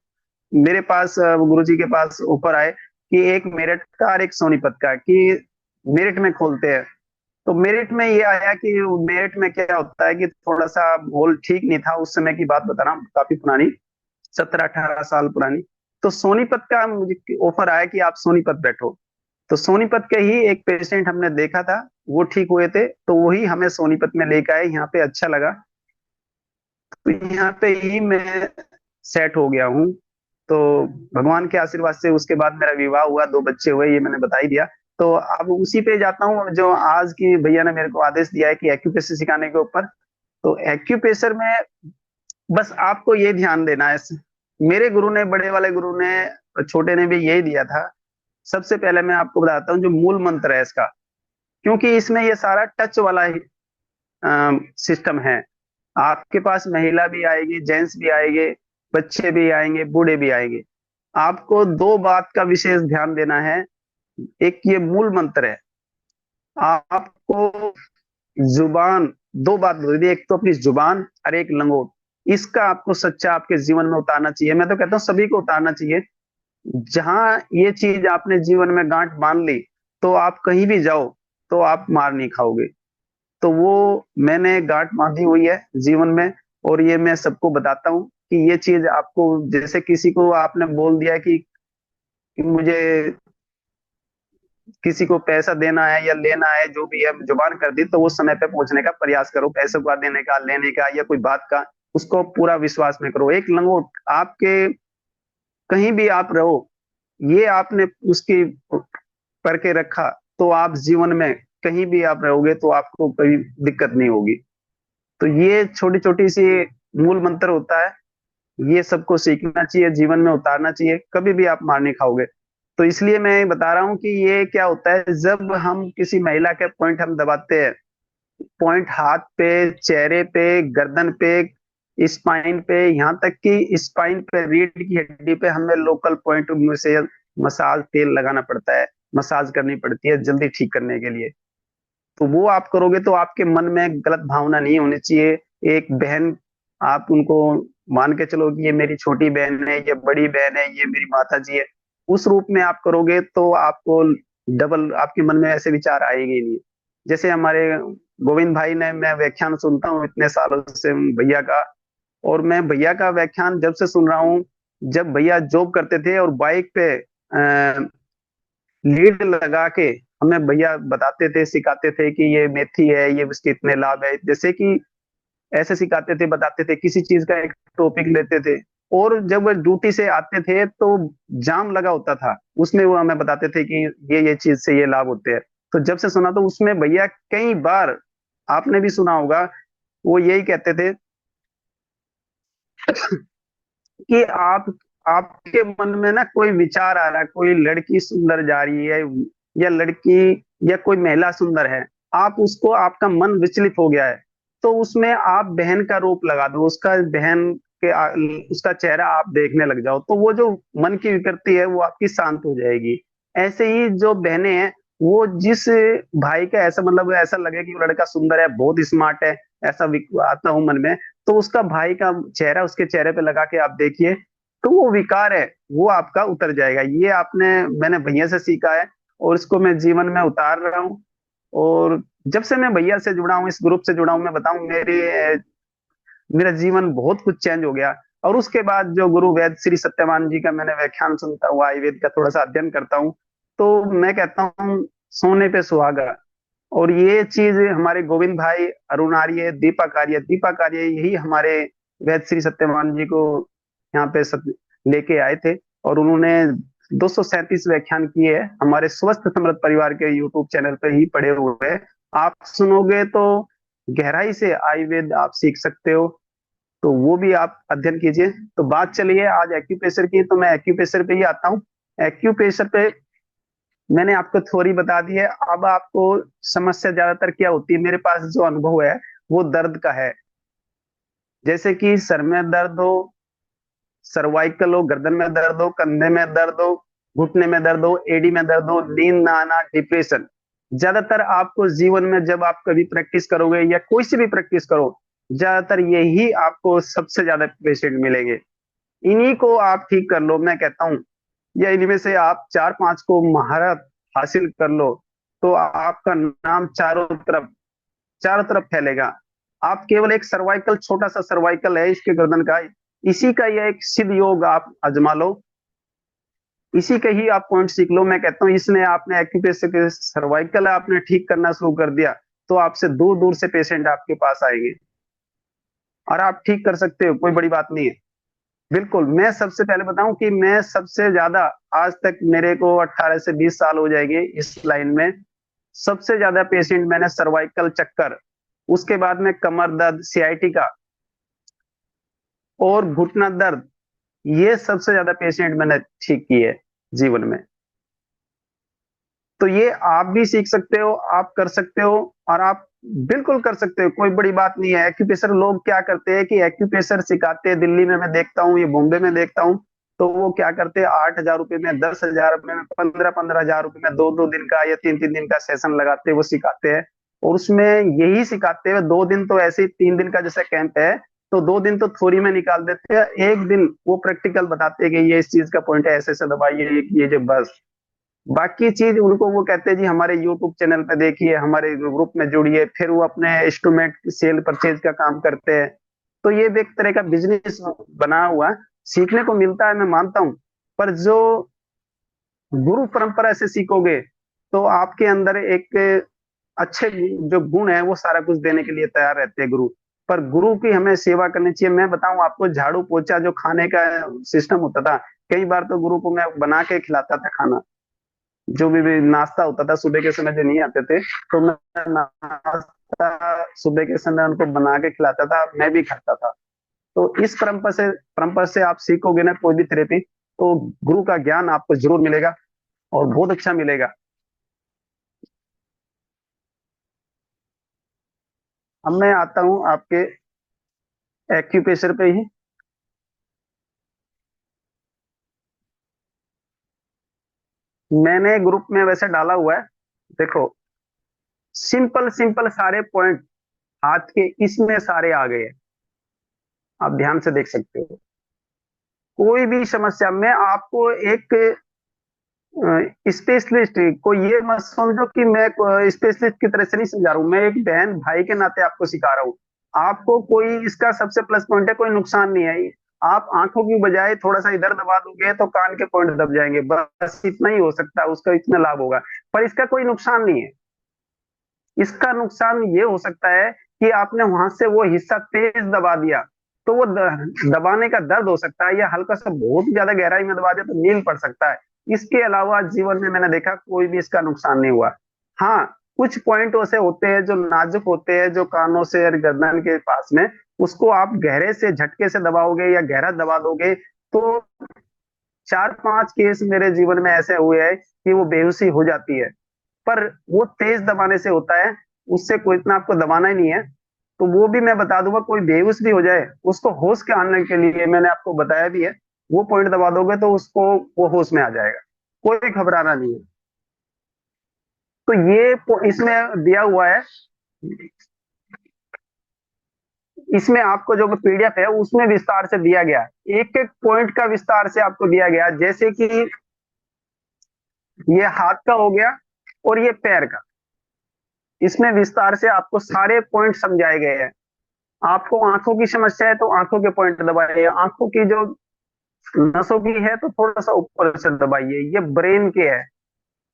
S1: मेरे पास गुरु जी के पास ऊपर आए कि एक मेरठ का और एक सोनीपत का, कि मेरठ में खोलते हैं। तो मेरिट में ये आया कि मेरिट में क्या होता है कि थोड़ा सा माहौल ठीक नहीं था। उस समय की बात बता रहा हूँ, काफी पुरानी, 17-18 साल पुरानी। तो सोनीपत का मुझे ऑफर आया कि आप सोनीपत बैठो। तो सोनीपत के ही एक पेशेंट हमने देखा था, वो ठीक हुए थे, तो वही हमें सोनीपत में लेके आए। यहाँ पे अच्छा लगा, तो यहाँ पे ही मैं सेट हो गया हूँ। तो भगवान के आशीर्वाद से उसके बाद मेरा विवाह हुआ, 2 बच्चे हुए, ये मैंने बता ही दिया। तो अब उसी पे जाता हूँ जो आज की भैया ने मेरे को आदेश दिया है कि एक्यूप्रेशर सिखाने के ऊपर। तो एक्यूप्रेशर में बस आपको ये ध्यान देना है, मेरे गुरु ने, बड़े वाले गुरु ने, छोटे ने भी यही दिया था। सबसे पहले मैं आपको बताता हूँ जो मूल मंत्र है इसका, क्योंकि इसमें ये सारा टच वाला ही सिस्टम है। आपके पास महिला भी आएगी, जेंट्स भी आएंगे, बच्चे भी आएंगे, बूढ़े भी आएंगे। आपको दो बात का विशेष ध्यान देना है। एक ये मूल मंत्र है, आपको जुबान, दो बात बोल दी, एक तो अपनी जुबान और एक लंगोट, इसका आपको सच्चा आपके जीवन में उतारना चाहिए। मैं तो कहता हूँ सभी को उतारना चाहिए। जहां ये चीज आपने जीवन में गांठ बांध ली, तो आप कहीं भी जाओ, तो आप मार नहीं खाओगे। तो वो मैंने गांठ बांधी हुई है जीवन में, और ये मैं सबको बताता हूँ कि ये चीज आपको, जैसे किसी को आपने बोल दिया कि मुझे किसी को पैसा देना है या लेना है, जो भी है जुबान कर दी, तो वो समय पे पहुंचने का प्रयास करो, पैसे का देने का, लेने का, या कोई बात का उसको पूरा विश्वास में करो। एक लंगोट आपके कहीं भी आप रहो, ये आपने उसकी करके रखा, तो आप जीवन में कहीं भी आप रहोगे तो आपको कोई दिक्कत नहीं होगी। तो ये छोटी छोटी सी मूल मंत्र होता है, ये सबको सीखना चाहिए, जीवन में उतारना चाहिए, कभी भी आप मार नहीं खाओगे। तो इसलिए मैं बता रहा हूँ कि ये क्या होता है, जब हम किसी महिला के पॉइंट हम दबाते हैं, पॉइंट हाथ पे, चेहरे पे, गर्दन पे, स्पाइन पे, यहाँ तक कि स्पाइन पे, रीढ़ की हड्डी पे हमें लोकल पॉइंट में से मसाज तेल लगाना पड़ता है, मसाज करनी पड़ती है जल्दी ठीक करने के लिए। तो वो आप करोगे तो आपके मन में गलत भावना नहीं होनी चाहिए। एक बहन, आप उनको मान के चलो कि ये मेरी छोटी बहन है, ये बड़ी बहन है, ये मेरी माता जी है, उस रूप में आप करोगे तो आपको डबल आपके मन में ऐसे विचार आएंगे ही नहीं। जैसे हमारे गोविंद भाई ने, मैं व्याख्यान सुनता हूँ इतने सालों से भैया का, और मैं भैया का व्याख्यान जब से सुन रहा हूँ, जब भैया जॉब करते थे और बाइक पे लीड लगा के हमें भैया बताते थे, सिखाते थे कि ये मेथी है, ये उसके इतने लाभ है, जैसे कि ऐसे सिखाते थे, बताते थे, किसी चीज का एक टॉपिक लेते थे, और जब वो ड्यूटी से आते थे तो जाम लगा होता था, उसमें वो हमें बताते थे कि ये चीज से ये लाभ होते हैं। तो जब से सुना तो उसमें भैया कई बार, आपने भी सुना होगा, वो यही कहते थे कि आपके मन में ना कोई विचार आ रहा है, कोई लड़की सुंदर जा रही है, या लड़की या कोई महिला सुंदर है, आप उसको, आपका मन विचलित हो गया है, तो उसमें आप बहन का रूप लगा दो, उसका बहन के उसका चेहरा आप देखने लग जाओ, तो वो जो मन की विकृति है वो आपकी शांत हो जाएगी। ऐसे ही जो बहनें हैं, वो जिस भाई का ऐसा मतलब ऐसा लगे कि वो लड़का सुंदर है, बहुत स्मार्ट है, ऐसा आता हूं मन में, तो उसका भाई का चेहरा उसके चेहरे पे लगा के आप देखिए, तो वो विकार है, वो आपका उतर जाएगा। ये आपने, मैंने भैया से सीखा है, और इसको मैं जीवन में उतार रहा हूँ। और जब से मैं भैया से जुड़ा हूँ, इस ग्रुप से जुड़ा हूँ, मैं बताऊं, मेरा जीवन बहुत कुछ चेंज हो गया। और उसके बाद जो गुरु वैद्य श्री सत्यवान जी का मैंने व्याख्यान सुनता हूँ, आयुर्वेद का थोड़ा सा अध्ययन करता हूँ, तो मैं कहता हूँ सोने पे सुहागा। और ये चीज हमारे गोविंद भाई, अरुण आर्य, दीपक आर्य, दीपक आर्य यही हमारे वैद्य श्री सत्यवान जी को यहाँ पे लेके आए थे, और उन्होंने 237 व्याख्यान किए हैं, हमारे स्वस्थ समृद्ध परिवार के यूट्यूब चैनल पे ही पड़े हुए हैं। आप सुनोगे तो गहराई से आयुर्वेद आप सीख सकते हो, तो वो भी आप अध्ययन कीजिए। तो बात चलिए आज एक्यूप्रेशर की, तो मैं एक्यूप्रेशर पे ही आता हूँ। एक्यूप्रेशर पे मैंने आपको थ्योरी बता दी है, अब आपको समस्या ज्यादातर क्या होती है, मेरे पास जो अनुभव है वो दर्द का है। जैसे कि सर में दर्द हो, सर्वाइकल हो, गर्दन में दर्द हो, कंधे में दर्द हो, घुटने में दर्द हो, एडी में दर्द हो, नींद ना आना, डिप्रेशन, ज्यादातर आपको जीवन में जब आप कभी प्रैक्टिस करोगे या कोई सी भी प्रैक्टिस करो, ज्यादातर यही आपको सबसे ज्यादा पेशेंट मिलेंगे। इन्हीं को आप ठीक कर लो, मैं कहता हूँ, या इनमें से आप चार पांच को महारत हासिल कर लो, तो आपका नाम चारों तरफ फैलेगा। आप केवल एक सर्वाइकल, छोटा सा सर्वाइकल है इसके गर्दन का, इसी का यह एक सिद्ध योग आप आजमा लो, इसी के ही आप पॉइंट सीख लो। मैं कहता हूँ इसने आपने एक्यूप्रेशर के सर्वाइकल आपने ठीक करना शुरू कर दिया, तो आपसे दूर दूर से पेशेंट आपके पास आएंगे, और आप ठीक कर सकते हो, कोई बड़ी बात नहीं है। बिल्कुल, मैं सबसे पहले बताऊं कि मैं सबसे ज्यादा, आज तक मेरे को 18 से 20 साल हो जाएंगे इस लाइन में, सबसे ज्यादा पेशेंट मैंने सर्वाइकल चक्कर, उसके बाद में कमर दर्द, सीआईटी और घुटना दर्द, ये सबसे ज्यादा पेशेंट मैंने ठीक किए जीवन में। तो ये आप भी सीख सकते हो, आप कर सकते हो, और आप बिल्कुल कर सकते हो, कोई बड़ी बात नहीं है। एक्यूप्रेशर लोग क्या करते हैं कि एक्यूप्रेशर सिखाते हैं, दिल्ली में मैं देखता हूँ, ये बॉम्बे में देखता हूँ, तो वो क्या करते हैं, 8,000 रुपए में, 10,000 रुपए में, 15,000 रुपए में 2-2 दिन का या 3-3 दिन का सेशन लगाते हैं, वो सिखाते हैं। और उसमें यही सिखाते हैं, 2 दिन तो ऐसे ही, 3 दिन का जैसा कैंप है, तो 2 दिन तो थ्योरी में निकाल देते हैं, एक दिन वो प्रैक्टिकल बताते हैं कि ये इस चीज का पॉइंट है, ऐसे ऐसे दबाइए, ये जो बस। बाकी चीज उनको वो कहते हैं जी हमारे यूट्यूब चैनल पे देखिए, हमारे ग्रुप में जुड़िए, फिर वो अपने इंस्ट्रूमेंट सेल परचेज का काम करते हैं। तो ये भी एक तरह का बिजनेस बना हुआ है। सीखने को मिलता है, मैं मानता हूँ। पर जो गुरु परंपरा से सीखोगे तो आपके अंदर एक अच्छे जो गुण है वो सारा कुछ देने के लिए तैयार रहते हैं गुरु। पर गुरु की हमें सेवा करनी चाहिए। मैं बताऊं आपको, झाड़ू पोछा जो खाने का सिस्टम होता था, कई बार तो गुरु को मैं बना के खिलाता था खाना। जो भी नाश्ता होता था सुबह के समय जो नहीं आते थे, तो मैं नाश्ता सुबह के समय उनको बना के खिलाता था, मैं भी खाता था। तो इस परंपरा से आप सीखोगे ना कोई भी थेरेपी, तो गुरु का ज्ञान आपको जरूर मिलेगा और बहुत अच्छा मिलेगा। अब मैं आता हूँ आपके एक्यूप्रेशर पे ही। मैंने ग्रुप में वैसे डाला हुआ है, देखो, सिंपल सिंपल सारे पॉइंट हाथ के इसमें सारे आ गए हैं। आप ध्यान से देख सकते हो। कोई भी समस्या मैं आपको एक स्पेशलिस्ट को ये मत समझो कि मैं स्पेशलिस्ट की तरह से नहीं समझा रहा हूँ, मैं एक बहन भाई के नाते आपको सिखा रहा हूँ। आपको कोई इसका सबसे प्लस पॉइंट है, कोई नुकसान नहीं है। आप आंखों की बजाय थोड़ा सा इधर दबा दोगे तो कान के पॉइंट दब जाएंगे, बस इतना ही हो सकता है, उसका इतना लाभ होगा। पर इसका कोई नुकसान नहीं है। इसका नुकसान ये हो सकता है कि आपने वहां से वो हिस्सा तेज दबा दिया, तो वो दबाने का दर्द हो सकता है, या हल्का सा बहुत ज्यादा गहराई में दबा दिया तो नील पड़ सकता है। इसके अलावा जीवन में मैंने देखा कोई भी इसका नुकसान नहीं हुआ। हाँ, कुछ पॉइंट ऐसे होते हैं जो नाजुक होते हैं, जो कानों से और गर्दन के पास में, उसको आप गहरे से झटके से दबाओगे या गहरा दबा दोगे तो 4-5 केस मेरे जीवन में ऐसे हुए हैं कि वो बेहोशी हो जाती है। पर वो तेज दबाने से होता है, उससे कोई इतना आपको दबाना ही नहीं है। तो वो भी मैं बता दूंगा, कोई बेहोश भी हो जाए उसको होश के आने के लिए मैंने आपको बताया भी है। वो पॉइंट दबा दोगे तो उसको वो होश में आ जाएगा। कोई घबराना नहीं है। तो ये इसमें दिया हुआ है। इसमें आपको जो पीडीएफ है उसमें विस्तार से दिया गया, एक एक पॉइंट का विस्तार से आपको दिया गया, जैसे कि ये हाथ का हो गया और ये पैर का। इसमें विस्तार से आपको सारे पॉइंट समझाए गए हैं। आपको आंखों की समस्या है तो आंखों के पॉइंट दबाइए, आंखों की जो नसों की है तो थोड़ा सा ऊपर से दबाइए, ये ब्रेन के है।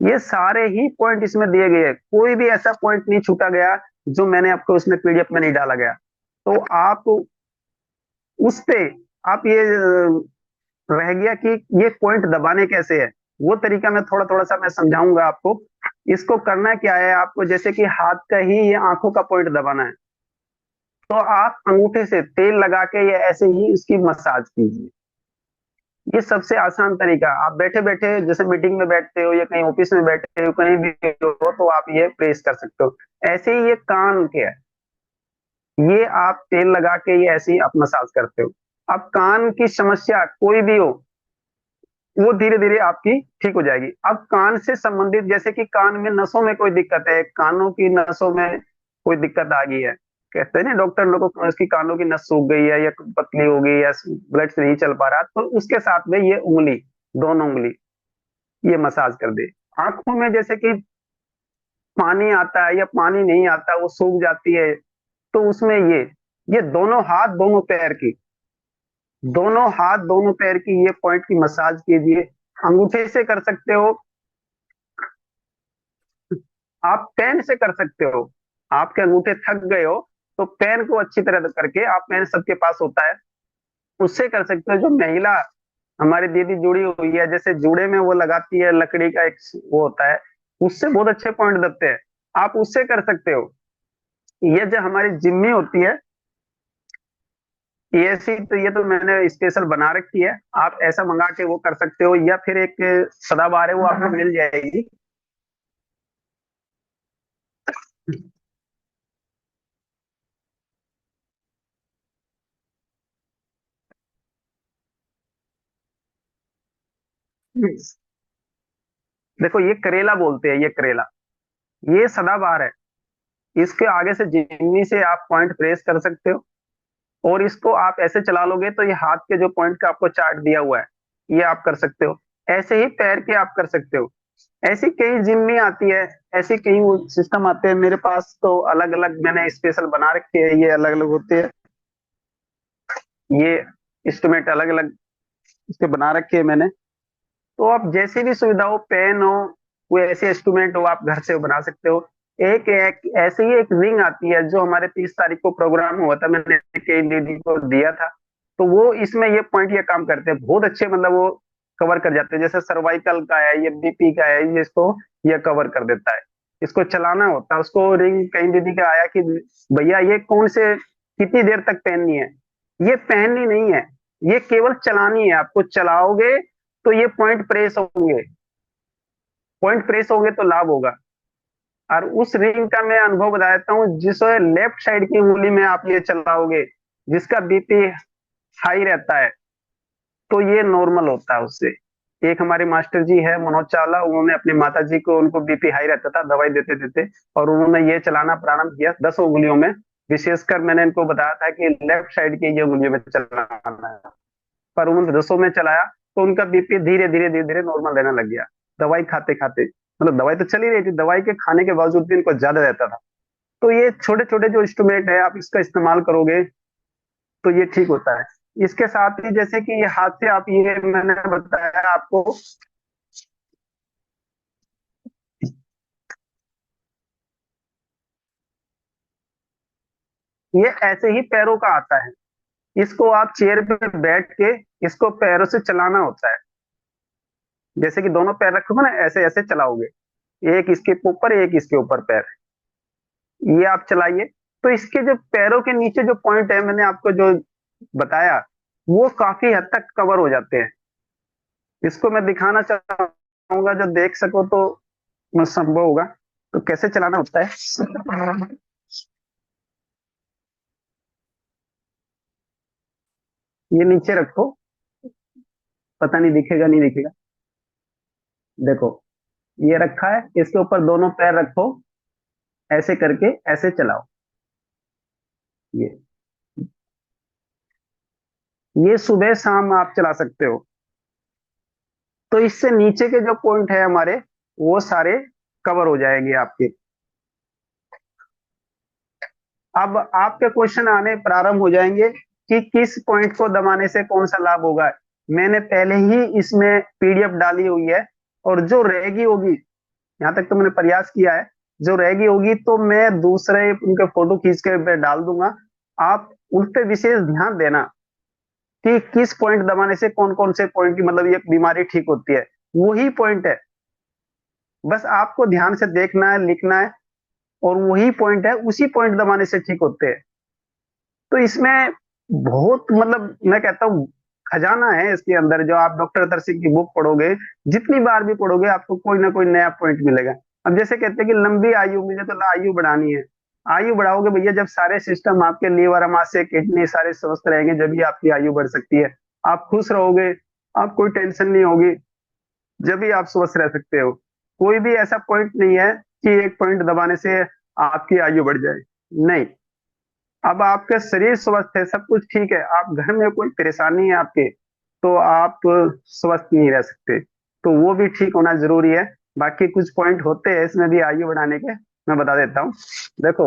S1: ये सारे ही पॉइंट इसमें दिए गए हैं, कोई भी ऐसा पॉइंट नहीं छूटा गया जो मैंने आपको उसमें पीडीएफ में नहीं डाला गया। तो आप उस पे आप ये रह गया कि ये पॉइंट दबाने कैसे है, वो तरीका मैं थोड़ा थोड़ा सा मैं समझाऊंगा आपको। इसको करना क्या है आपको, जैसे कि हाथ का ही ये आंखों का पॉइंट दबाना है, तो आप अंगूठे से तेल लगा के ये ऐसे ही इसकी मसाज कीजिए। ये सबसे आसान तरीका। आप बैठे बैठे जैसे मीटिंग में बैठते हो या कहीं ऑफिस में बैठे हो कहीं भी हो, तो आप ये प्रेस कर सकते हो। ऐसे ही ये कान के है, ये आप तेल लगा के ये ऐसे ही आप मसाज करते हो। अब कान की समस्या कोई भी हो, वो धीरे धीरे आपकी ठीक हो जाएगी। अब कान से संबंधित, जैसे कि कान में नसों में कोई दिक्कत है, कानों की नसों में कोई दिक्कत आ गई है, कहते हैं ना डॉक्टर लोगों को उसकी कानों की नस सूख गई है या पतली हो गई या ब्लड से नहीं चल पा रहा, तो उसके साथ में ये उंगली, दोनों उंगली ये मसाज कर दे। आंखों में जैसे कि पानी आता है या पानी नहीं आता, वो सूख जाती है, तो उसमें ये दोनों हाथ दोनों पैर की, दोनों हाथ दोनों पैर की ये पॉइंट की मसाज कीजिए। अंगूठे से कर सकते हो, आप पेन से कर सकते हो। आपके अंगूठे थक गए हो तो पेन को अच्छी तरह करके, आप पेन सबके पास होता है, उससे कर सकते हो। जो महिला हमारी दीदी जुड़ी हुई है, जैसे जूड़े में वो लगाती है लकड़ी का एक वो होता है, उससे बहुत अच्छे पॉइंट दबते हैं, आप उससे कर सकते हो। ये जो हमारी जिम्मी होती है, ये ऐसी, तो ये तो मैंने स्पेशल बना रखी है, आप ऐसा मंगा के वो कर सकते हो, या फिर एक सदाबहार है वो आपको मिल जाएगी। देखो ये करेला बोलते हैं, ये करेला, ये सदाबहार है। इसके आगे से जिम्मी से आप पॉइंट प्रेस कर सकते हो, और इसको आप ऐसे चला लोगे तो ये हाथ के जो पॉइंट का आपको चार्ट दिया हुआ है, ये आप कर सकते हो। ऐसे ही पैर के आप कर सकते हो। ऐसी कई जिम्मी आती है, ऐसी कई वो सिस्टम आते हैं मेरे पास, तो अलग अलग मैंने स्पेशल बना रखे हैं, ये अलग अलग होते हैं, ये इंस्ट्रूमेंट अलग अलग इसके बना रखे हैं मैंने। तो आप जैसी भी सुविधा हो, पेन हो, कोई ऐसे इंस्ट्रूमेंट हो, आप घर से बना सकते हो। एक ऐसे ही एक रिंग आती है जो हमारे 30 तारीख को प्रोग्राम हुआ था, मैंने कई दीदी को दिया था। तो वो इसमें ये पॉइंट ये काम करते हैं बहुत अच्छे, मतलब वो कवर कर जाते हैं। जैसे सर्वाइकल का है, ये बीपी का है, ये इसको ये कवर कर देता है। इसको चलाना होता है, उसको रिंग कई दीदी का आया कि भैया ये कौन से कितनी देर तक पहननी है। ये पहननी नहीं है, ये केवल चलानी है। आपको चलाओगे तो ये पॉइंट प्रेस होंगे, पॉइंट प्रेस होंगे तो लाभ होगा। और उस रिंग का मैं अनुभव बता देता हूँ, जिस लेफ्ट साइड की उंगली में आप ये चलाओगे, जिसका बीपी हाई रहता है, तो ये नॉर्मल होता है उससे। एक हमारे मास्टर जी है मनोज चावला, उन्होंने अपनी माता जी को, उनको बीपी हाई रहता था दवाई देते देते, और उन्होंने ये चलाना प्रारंभ किया 10 उंगलियों में। विशेषकर मैंने इनको बताया था कि लेफ्ट साइड की ये उंगलियों में चलाना है, पर उन्होंने 10 में चलाया तो उनका बीपी धीरे धीरे धीरे धीरे नॉर्मल रहने लग गया, दवाई खाते खाते। मतलब दवाई तो चली रही थी, दवाई के खाने के बावजूद भी इनको ज्यादा रहता था। तो ये छोटे छोटे जो इंस्ट्रूमेंट है, आप इसका इस्तेमाल करोगे तो ये ठीक होता है। इसके साथ ही जैसे कि ये हाथ से आप, ये मैंने बताया आपको, ये ऐसे ही पैरों का आता है। इसको आप चेयर पे बैठ के इसको पैरों से चलाना होता है। जैसे कि दोनों पैर रखोगे ना, ऐसे ऐसे चलाओगे, एक इसके ऊपर एक इसके ऊपर पैर, ये आप चलाइए। तो इसके जो पैरों के नीचे जो पॉइंट है, मैंने आपको जो बताया, वो काफी हद तक कवर हो जाते हैं। इसको मैं दिखाना चाहूंगा, जो देख सको तो संभव होगा। तो कैसे चलाना होता है, ये नीचे रखो, पता नहीं दिखेगा नहीं दिखेगा, देखो ये रखा है, इसके ऊपर दोनों पैर रखो, ऐसे करके ऐसे चलाओ। ये ये सुबह शाम आप चला सकते हो। तो इससे नीचे के जो पॉइंट है हमारे, वो सारे कवर हो जाएंगे आपके। अब आपके क्वेश्चन आने प्रारंभ हो जाएंगे कि किस पॉइंट को दबाने से कौन सा लाभ होगा। मैंने पहले ही इसमें पीडीएफ डाली हुई है, और जो रहेगी होगी, यहाँ तक तो मैंने प्रयास किया है, जो रहेगी होगी तो मैं दूसरे उनके फोटो खींच के डाल दूंगा। आप उन पे विशेष ध्यान देना कि किस पॉइंट दबाने से कौन कौन से पॉइंट की, मतलब ये बीमारी ठीक होती है, वही पॉइंट है। बस आपको ध्यान से देखना है, लिखना है, और वही पॉइंट है, उसी पॉइंट दबाने से ठीक होते हैं। तो इसमें बहुत, मतलब मैं कहता हूँ खजाना है इसके अंदर। जो आप डॉक्टर अतर सिंह की बुक पढ़ोगे, जितनी बार भी पढ़ोगे, आपको कोई ना कोई नया पॉइंट मिलेगा। अब जैसे कहते हैं कि लंबी आयु, मुझे तो आयु बढ़ानी है। आयु बढ़ाओगे भैया, जब सारे सिस्टम आपके लीवर, अमाशय, किडनी सारे स्वस्थ रहेंगे, जब भी आपकी आयु बढ़ सकती है। आप खुश रहोगे, आप कोई टेंशन नहीं होगी, जब भी आप स्वस्थ रह सकते हो। कोई भी ऐसा पॉइंट नहीं है कि एक पॉइंट दबाने से आपकी आयु बढ़ जाए, नहीं। अब आपका शरीर स्वस्थ है, सब कुछ ठीक है, आप घर में कोई परेशानी है आपके, तो आप स्वस्थ नहीं रह सकते। तो वो भी ठीक होना जरूरी है। बाकी कुछ पॉइंट होते हैं इसमें भी आयु बढ़ाने के, मैं बता देता हूँ। देखो,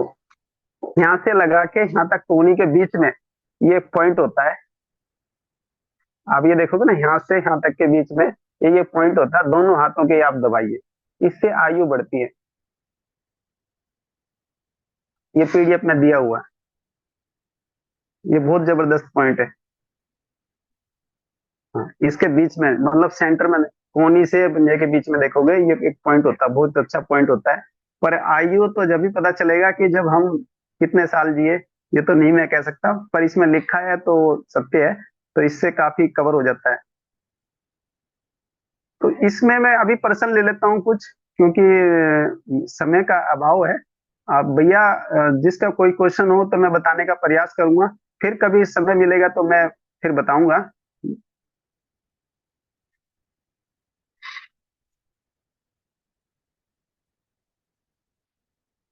S1: यहाँ से लगा के यहाँ तक कोहनी के बीच में ये पॉइंट होता है। आप ये देखोगे ना, यहाँ से यहाँ तक के बीच में ये पॉइंट होता है, दोनों हाथों के आप दबाइए, इससे आयु बढ़ती है। ये पीडीएफ में दिया हुआ है, ये बहुत जबरदस्त पॉइंट है। हाँ, इसके बीच में, मतलब सेंटर में, कोहनी से पंजे के बीच में देखोगे, ये एक पॉइंट होता है, बहुत अच्छा पॉइंट होता है। पर आयु तो जब भी पता चलेगा कि जब हम कितने साल जिए, ये तो नहीं मैं कह सकता, पर इसमें लिखा है तो सत्य है। तो इससे काफी कवर हो जाता है। तो इसमें मैं अभी पर्सन ले लेता हूँ कुछ, क्योंकि समय का अभाव है। आप भैया, जिसका कोई क्वेश्चन हो तो मैं बताने का प्रयास करूंगा, फिर कभी समय मिलेगा तो मैं फिर बताऊंगा।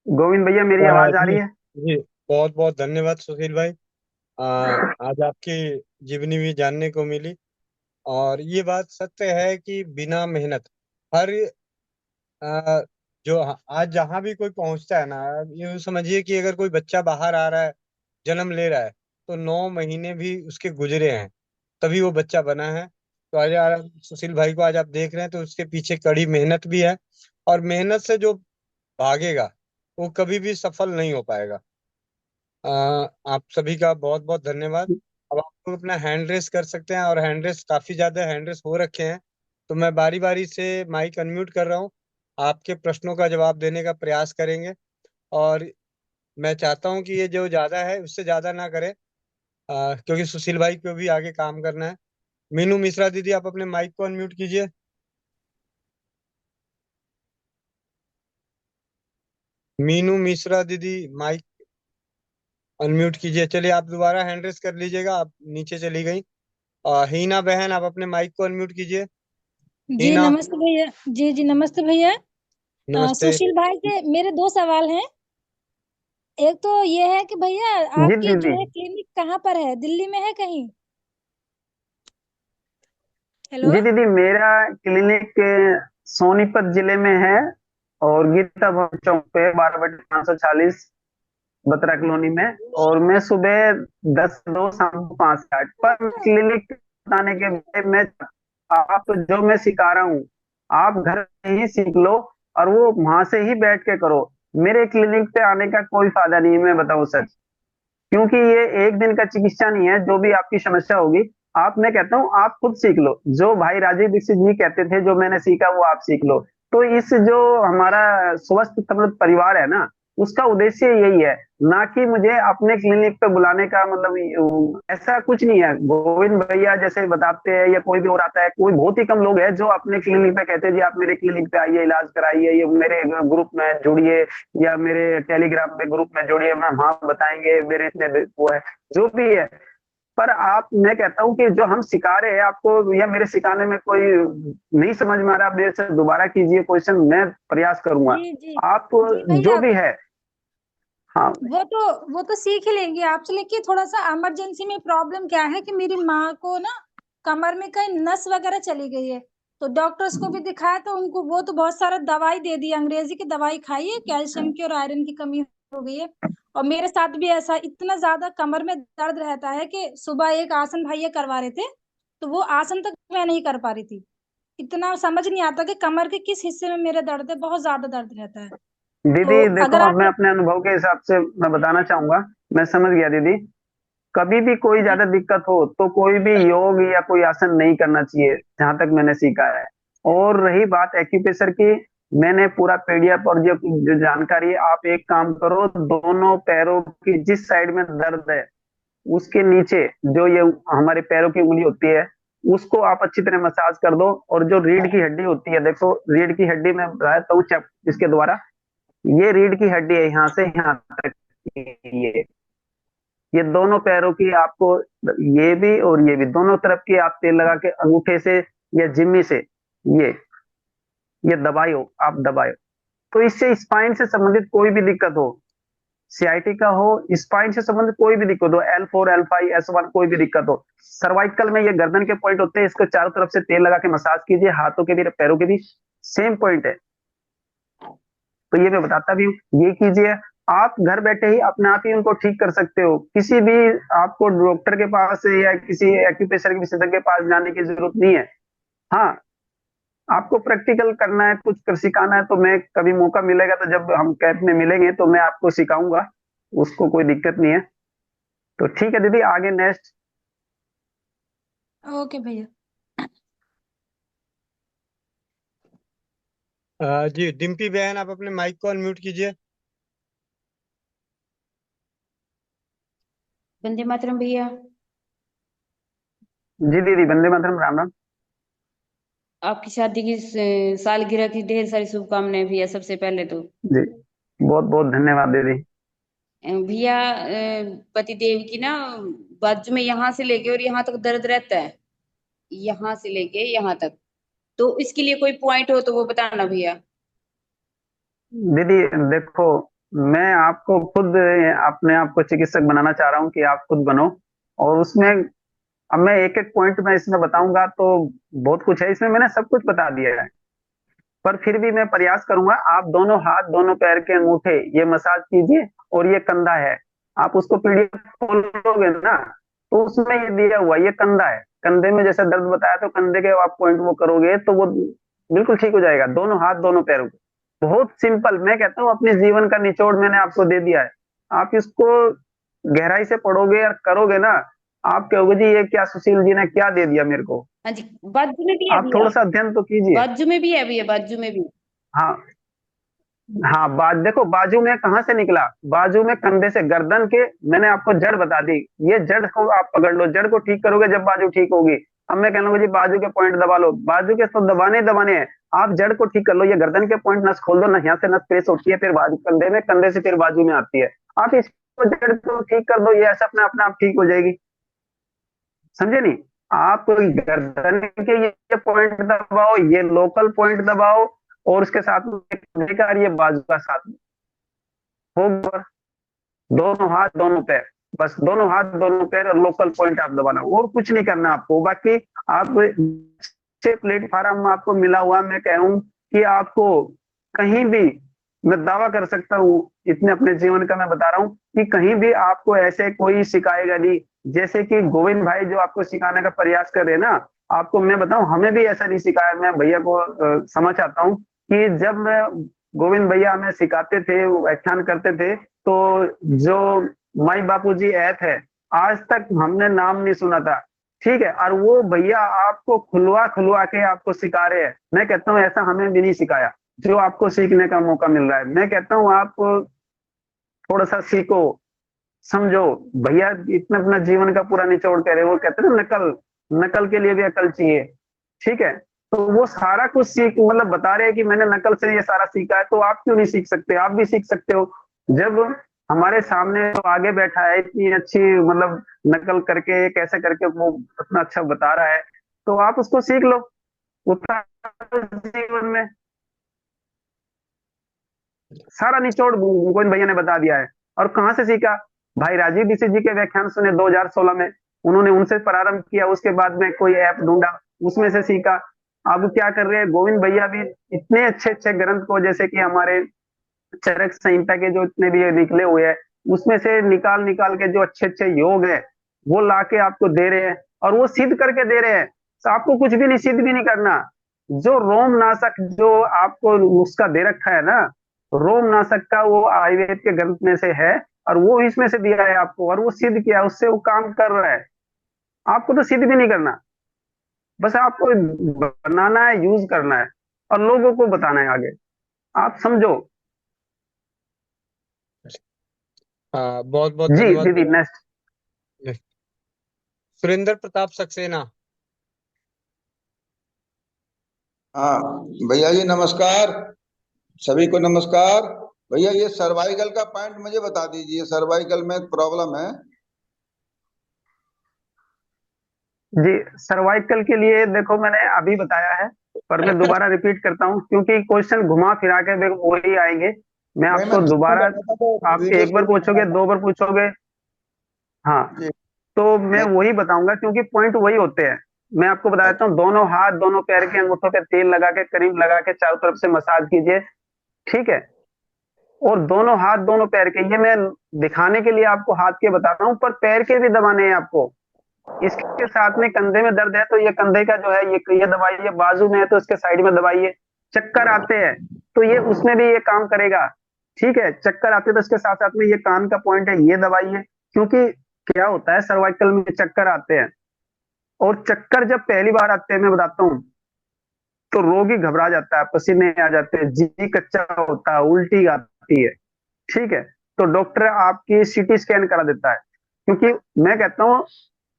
S1: गोविंद भैया, मेरी आवाज आ रही
S2: जी
S1: है?
S2: जी, बहुत बहुत धन्यवाद सुशील भाई। आ, आज आपकी जीवनी भी जानने को मिली। और ये बात सत्य है कि बिना मेहनत, हर अ, जो आज जहां भी कोई पहुंचता है ना, ये समझिए कि अगर कोई बच्चा बाहर आ रहा है, जन्म ले रहा है, तो 9 महीने भी उसके गुजरे हैं, तभी वो बच्चा बना है। तो आज सुशील भाई को आज आप देख रहे हैं, तो उसके पीछे कड़ी मेहनत भी है, और मेहनत से जो भागेगा वो कभी भी सफल नहीं हो पाएगा। आप सभी का बहुत बहुत धन्यवाद। अब आप लोग अपना हैंड रेस कर सकते हैं, और हैंड रेस काफी ज्यादा हैंड रेस हो रखे हैं, तो मैं बारी बारी से माइक अनम्यूट कर रहा हूँ। आपके प्रश्नों का जवाब देने का प्रयास करेंगे, और मैं चाहता हूँ कि ये जो ज्यादा है उससे ज्यादा ना करें, क्योंकि सुशील भाई को भी आगे काम करना है। मीनू मिश्रा दीदी, आप अपने माइक को अनम्यूट कीजिए। मीनू मिश्रा दीदी, माइक अनम्यूट कीजिए। चलिए, आप दोबारा हैंड रेस कर लीजिएगा, आप नीचे चली गई। हीना बहन, आप अपने माइक को अनम्यूट कीजिए।
S3: जी
S2: हीना,
S3: नमस्ते भैया। जी जी नमस्ते भैया।
S2: नमस्ते।
S3: सुशील भाई से मेरे दो सवाल हैं। एक तो ये है कि भैया
S1: जी
S3: आपकी जो
S1: दीदी।
S3: है क्लिनिक कहाँ पर है, दिल्ली में है कहीं? हेलो।
S1: जी दीदी, मेरा क्लिनिक सोनीपत जिले में है, और गीता भवन चौक पे 12/540 बत्रा कॉलोनी में। और मैं सुबह 10 से 2, शाम को 5 से 8 पर क्लिनिक बताने के बाद मैं, आप जो मैं सिखा रहा हूँ आप घर में ही सीख लो, और वो वहां से ही बैठ के करो। मेरे क्लिनिक पे आने का कोई फायदा नहीं है, मैं बताऊं सच। क्योंकि ये एक दिन का चिकित्सा नहीं है। जो भी आपकी समस्या होगी, आप, मैं कहता हूँ आप खुद सीख लो। जो भाई राजीव दीक्षित जी कहते थे, जो मैंने सीखा वो आप सीख लो। तो इस जो हमारा स्वस्थ समृद्ध परिवार है ना, उसका उद्देश्य यही है। ना कि मुझे अपने क्लिनिक पे बुलाने का मतलब ऐसा कुछ नहीं है। गोविंद भैया जैसे बताते हैं, या कोई भी और आता है, कोई बहुत ही कम लोग हैं जो अपने क्लिनिक पे कहते हैं जी आप मेरे क्लिनिक पे आइए, इलाज कराइए, ये मेरे ग्रुप में जुड़िए, या मेरे टेलीग्राम पे ग्रुप में जुड़िए, मैं वहां बताएंगे मेरे इतने वो है, जो भी है। पर आप, मैं कहता हूँ कि जो हम सिखा रहे हैं आपको, या मेरे सिखाने में कोई नहीं समझ में आ रहा, आप मेरे से दोबारा कीजिए क्वेश्चन, मैं प्रयास करूंगा।
S3: जी जी।
S1: आप
S3: जी
S1: जो
S3: भैया,
S1: भी है। हाँ।
S3: वो तो सीख ही लेंगे आपसे, लेकिन थोड़ा सा इमरजेंसी में प्रॉब्लम क्या है कि मेरी माँ को ना कमर में कहीं नस वगैरह चली गई है। तो डॉक्टर्स को भी दिखाया, तो उनको वो तो बहुत सारा दवाई दे दी, अंग्रेजी की दवाई खाई है, कैल्शियम की और आयरन की कमी हो गई है। और मेरे साथ भी ऐसा इतना ज्यादा कमर में दर्द रहता है कि सुबह एक आसन भैया करवा रहे थे, तो वो आसन तक मैं नहीं कर पा रही थी। इतना समझ नहीं आता कि कमर के किस हिस्से में मेरे दर्द है, बहुत ज्यादा दर्द रहता है।
S1: दीदी
S3: तो
S1: देखो,
S3: अगर
S1: अब मैं
S3: आप
S1: अपने अनुभव के हिसाब से मैं बताना चाहूंगा। मैं समझ गया दीदी। कभी भी कोई ज्यादा दिक्कत हो तो कोई भी योग या कोई आसन नहीं करना चाहिए, जहां तक मैंने सीखा है। और रही बात एक्यूप्रेशर की, मैंने पूरा पीडीएफ और जो जो जानकारी है, आप एक काम करो, दोनों पैरों की जिस साइड में दर्द है उसके नीचे, जो ये हमारे पैरों की उंगली होती है, उसको आप अच्छी तरह मसाज कर दो। और जो रीढ़ की हड्डी होती है, देखो रीढ़ की हड्डी में बताता हूँ इसके द्वारा, ये रीढ़ की हड्डी है, यहाँ से यहाँ तक की ये दोनों पैरों की आपको, ये भी और ये भी, दोनों तरफ की आप तेल लगा के अंगूठे से या जिम्मी से ये ये दबायो, आप दबायो। तो इससे स्पाइन से संबंधित कोई भी दिक्कत हो, सियाटिका हो, स्पाइन से संबंधित कोई भी दिक्कत हो, L4 L5 S1, कोई भी दिक्कत हो, सर्वाइकल में ये गर्दन के पॉइंट होते हैं, इसको चारों तरफ से तेल लगा के मसाज कीजिए, हाथों के भी पैरों के भी सेम पॉइंट है। तो ये मैं बताता भी हूँ, ये कीजिए। आप घर बैठे ही अपने आप ही उनको ठीक कर सकते हो। किसी भी आपको डॉक्टर के पास या किसी एक्यूप्रेशर के विशेषज्ञ के पास जाने की जरूरत नहीं है। हाँ, आपको प्रैक्टिकल करना है, कुछ कर सिखाना है, तो मैं कभी मौका मिलेगा तो जब हम कैंप में मिलेंगे तो मैं आपको सिखाऊंगा, उसको कोई दिक्कत नहीं है। तो ठीक है दीदी, आगे नेक्स्ट।
S3: ओके भैया।
S2: जी डिम्पी बहन, आप अपने माइक को अनम्यूट कीजिए।
S4: वंदे मातरम भैया।
S1: जी दीदी, वंदे मातरम, राम राम।
S4: आपकी शादी की सालगिरह की ढेर सारी शुभकामनाएं भैया, सबसे पहले तो।
S1: जी, बहुत बहुत धन्यवाद दीदी।
S4: भैया, पति देव की ना बाजू में यहाँ से लेके और यहाँ तक दर्द रहता है, यहाँ से लेके यहाँ तक। तो इसके लिए कोई पॉइंट हो तो वो बताना भैया।
S1: दीदी देखो, मैं आपको खुद अपने आप को चिकित्सक बनाना चाह रहा हूँ कि आप खुद बनो। और उसमें अब मैं एक एक पॉइंट में इसमें बताऊंगा तो बहुत कुछ है इसमें, मैंने सब कुछ बता दिया है। पर फिर भी मैं प्रयास करूंगा। आप दोनों हाथ दोनों पैर के अंगूठे ये मसाज कीजिए, और ये कंधा है, आप उसको पीडीएफ खोलोगे ना, तो उसमें ये दिया हुआ ये कंधा है, कंधे में जैसे दर्द बताया तो कंधे के आप पॉइंट वो करोगे तो वो बिल्कुल ठीक हो जाएगा। दोनों हाथ दोनों पैरों को, बहुत सिंपल, मैं कहता हूँ अपने जीवन का निचोड़ मैंने आपको दे दिया है। आप इसको गहराई से पढ़ोगे और करोगे ना, आप कहोगे जी ये क्या सुशील जी ने क्या दे दिया मेरे को।
S4: हाँ जी, बाजू में भी है
S1: आप
S4: भैया।
S1: थोड़ा सा अध्ययन तो कीजिए।
S4: बाजू में भी है भैया, बाजू में भी।
S1: हाँ हाँ, देखो बाजू में कहाँ से निकला, बाजू में कंधे से गर्दन के, मैंने आपको जड़ बता दी। ये जड़ को आप पकड़ लो, जड़ को ठीक करोगे जब बाजू ठीक होगी। अब मैं कह लूंगा जी बाजू के पॉइंट दबा लो, बाजू के तो दबाने ही दबाने हैं। आप जड़ को ठीक कर लो, ये गर्दन के पॉइंट नस खोल दो ना, यहाँ से नस प्रेस होती है, फिर बाजू कंधे में, कंधे से फिर बाजू में आती है। आप इसको जड़ को ठीक कर दो, ये ऐसा अपने अपने आप ठीक हो जाएगी। समझे नहीं? आप गर्दन के ये पॉइंट दबाओ, ये लोकल पॉइंट दबाओ, और उसके साथ में कंधे का और ये बाजू का साथ में होगा। दोनों हाथ दोनों पैर, बस दोनों हाथ दोनों पैर और लोकल पॉइंट आप दबाना, और कुछ नहीं करना आपको। बाकी आप अच्छे प्लेटफॉर्म आपको मिला हुआ, मैं कह रहा हूं कि आपको कहीं भी, मैं दावा कर सकता हूँ इतने अपने जीवन का मैं बता रहा हूँ कि कहीं भी आपको ऐसे कोई सिखाएगा नहीं। जैसे कि गोविंद भाई जो आपको सिखाने का प्रयास कर रहे हैं ना, आपको मैं बताऊं हमें भी ऐसा नहीं सिखाया। मैं भैया को समझ आता हूँ कि जब मैं गोविंद भैया हमें सिखाते थे, व्याख्यान करते थे, तो जो माई बापूजी ऐप है, आज तक हमने नाम नहीं सुना था। ठीक है, और वो भैया आपको खुलवा खुलवा के आपको सिखा रहे हैं। मैं कहता हूँ ऐसा हमें भी नहीं सिखाया जो आपको सीखने का मौका मिल रहा है। मैं कहता हूँ आप थोड़ा सा सीखो, समझो। भैया इतना अपना जीवन का पूरा निचोड़ कह रहे हैं, वो कहते हैं ना नकल, नकल के लिए भी अकल चाहिए। ठीक है, तो वो सारा कुछ सीख मतलब बता रहे हैं कि मैंने नकल से ये सारा सीखा है, तो आप क्यों नहीं सीख सकते? आप भी सीख सकते हो। जब हमारे सामने तो आगे बैठा है इतनी अच्छी मतलब नकल करके कैसे करके वो अपना अच्छा बता रहा है, तो आप उसको सीख लो, उतारो जीवन में। सारा निचोड़ गोविंद भैया ने बता दिया है। और कहाँ से सीखा? भाई राजीव ऋषि जी के व्याख्यान सुने 2016 में, उन्होंने उनसे प्रारंभ किया, उसके बाद में कोई ऐप ढूंढा, उसमें से सीखा। अब क्या कर रहे हैं गोविंद भैया भी, इतने अच्छे अच्छे ग्रंथ को, जैसे कि हमारे चरक संहिता के जो इतने भी निकले हुए हैं, उसमें से निकाल निकाल के जो अच्छे अच्छे योग है वो लाके आपको दे रहे हैं, और वो सिद्ध करके दे रहे हैं। तो आपको कुछ भी नहीं, सिद्ध भी नहीं करना। जो रोम नाशक जो आपको नुस्खा दे रखा है ना, रोम नाशक का वो आयुर्वेद के ग्रंथ में से है, और वो इसमें से दिया है आपको, और वो सिद्ध किया, उससे वो काम कर रहा है। आपको तो सिद्ध भी नहीं करना, बस आपको बनाना है, यूज करना है, और लोगों को बताना है आगे। आप समझो।
S2: हाँ, बहुत बहुत
S1: जी
S2: धन्यवाद
S1: दीदी,
S2: भैया।
S1: नेक्स्ट।
S2: सुरेंद्र प्रताप सक्सेना।
S5: हाँ भैया जी नमस्कार, सभी को नमस्कार। भैया ये सर्वाइकल का पॉइंट मुझे बता दीजिए, सर्वाइकल में एक प्रॉब्लम है।
S1: जी, सर्वाइकल के लिए देखो मैंने अभी बताया है, पर मैं दोबारा रिपीट करता हूँ क्योंकि क्वेश्चन घुमा फिरा के वही आएंगे। मैं
S5: वही मैं
S1: आपको
S5: देखने
S1: दोबारा,
S5: बैठा था तो
S1: आप
S5: वीडियो
S1: एक बार
S5: शुरू करना
S1: पूछोगे,
S5: था।
S1: दो बार पूछोगे, हाँ,
S5: जी।
S1: तो मैं
S5: मैं
S1: वही बताऊंगा क्योंकि पॉइंट वही होते हैं। मैं आपको बता देता हूँ, दोनों हाथ दोनों पैर के अंगूठों पे तेल लगा के, क्रीम लगा के चारों तरफ से मसाज कीजिए। ठीक है, और दोनों हाथ दोनों पैर के, ये मैं दिखाने के लिए आपको हाथ के बता रहा हूँ, पर पैर के भी दबाने हैं आपको। इसके साथ में कंधे में दर्द है तो ये कंधे का जो है ये दबाइए, बाजू में है तो इसके साइड में दबाइए। चक्कर आते हैं तो ये उसमें भी ये काम करेगा। ठीक है, चक्कर आते हैं तो इसके साथ साथ में ये कान का पॉइंट है, ये दबाइए। क्योंकि क्या होता है सर्वाइकल में चक्कर आते हैं, और चक्कर जब पहली बार आते हैं मैं बताता हूँ, तो रोगी घबरा जाता है, पसीने आ जाते हैं, जी कच्चा होता है, उल्टी आती है। ठीक है, तो डॉक्टर आपकी सीटी स्कैन करा देता है। क्योंकि मैं कहता हूँ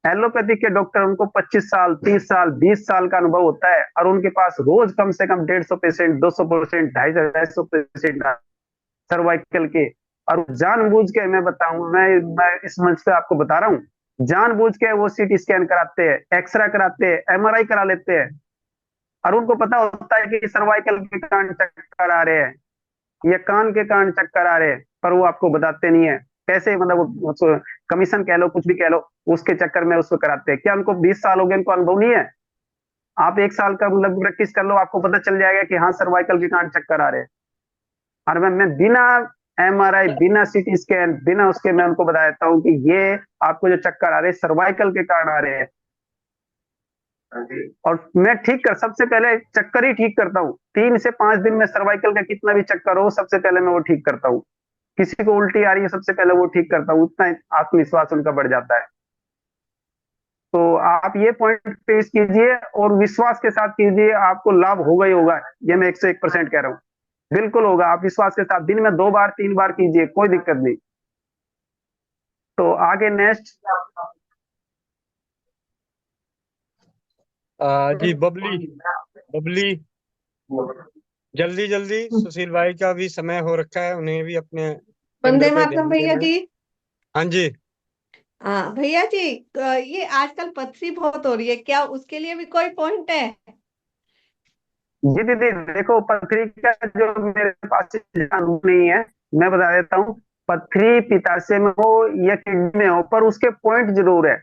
S1: एलोपैथिक के डॉक्टर, उनको 25 साल 30 साल 20 साल का अनुभव होता है, और उनके पास रोज कम से कम 150 पेशेंट, 200 पेशेंट, 250 पेशेंट सर्वाइकल के। और जानबूझ के मैं बताऊं, मैं इस मंच पे आपको बता रहा हूँ, जानबूझ के वो सीटी स्कैन कराते हैं, एक्सरे कराते हैं, एमआरआई करा लेते हैं, और उनको पता होता है कि सर्वाइकल के कारण चक्कर आ रहे हैं या कान के कारण चक्कर आ रहे हैं, पर वो आपको बताते नहीं है। कैसे मतलब कमीशन कह लो, कुछ भी कह लो, उसके चक्कर में उसको कराते हैं। क्या उनको 20 साल हो गए, उनको अनुभव नहीं है? आप 1 साल का मतलब प्रैक्टिस कर लो, आपको पता चल जाएगा कि हाँ सर्वाइकल के कारण चक्कर आ रहे हैं। और मैं बिना MRI, बिना CT स्कैन, बिना उसके मैं उनको बता देता हूँ कि ये आपको जो चक्कर आ रहे हैं सर्वाइकल के कारण आ रहे हैं। और मैं ठीक कर, सबसे पहले चक्कर ही ठीक करता हूँ। 3 से 5 दिन में सर्वाइकल का कितना भी चक्कर हो, सबसे पहले मैं वो ठीक करता हूँ। किसी को उल्टी आ रही है, सबसे पहले वो ठीक करता हूँ, उतना आत्मविश्वास उनका बढ़ जाता है। तो आप ये पॉइंट पेश कीजिए और विश्वास के साथ कीजिए, आपको लाभ होगा ही होगा। ये मैं 101% कह रहा हूँ, बिल्कुल होगा। आप विश्वास के साथ दिन में 2 बार 3 बार कीजिए, कोई दिक्कत नहीं। तो आगे नेक्स्ट।
S2: जी बबली, बबली जल्दी जल्दी, सुशील भाई का भी समय हो रखा है, उन्हें भी अपने
S6: वंदे
S2: केंद्र पे
S6: मातरम
S2: ध्यान
S6: भैया
S2: देना है।
S6: जी।
S2: हाँ जी।
S6: हाँ भैया जी, ये आजकल पथरी बहुत हो रही है, क्या उसके लिए भी कोई पॉइंट है?
S1: जी दीदी देखो, पथरी का जो मेरे पास जानकारी नहीं है, मैं बता देता हूँ। पथरी पित्ताशय में हो या किडनी में हो, पर उसके पॉइंट जरूर है।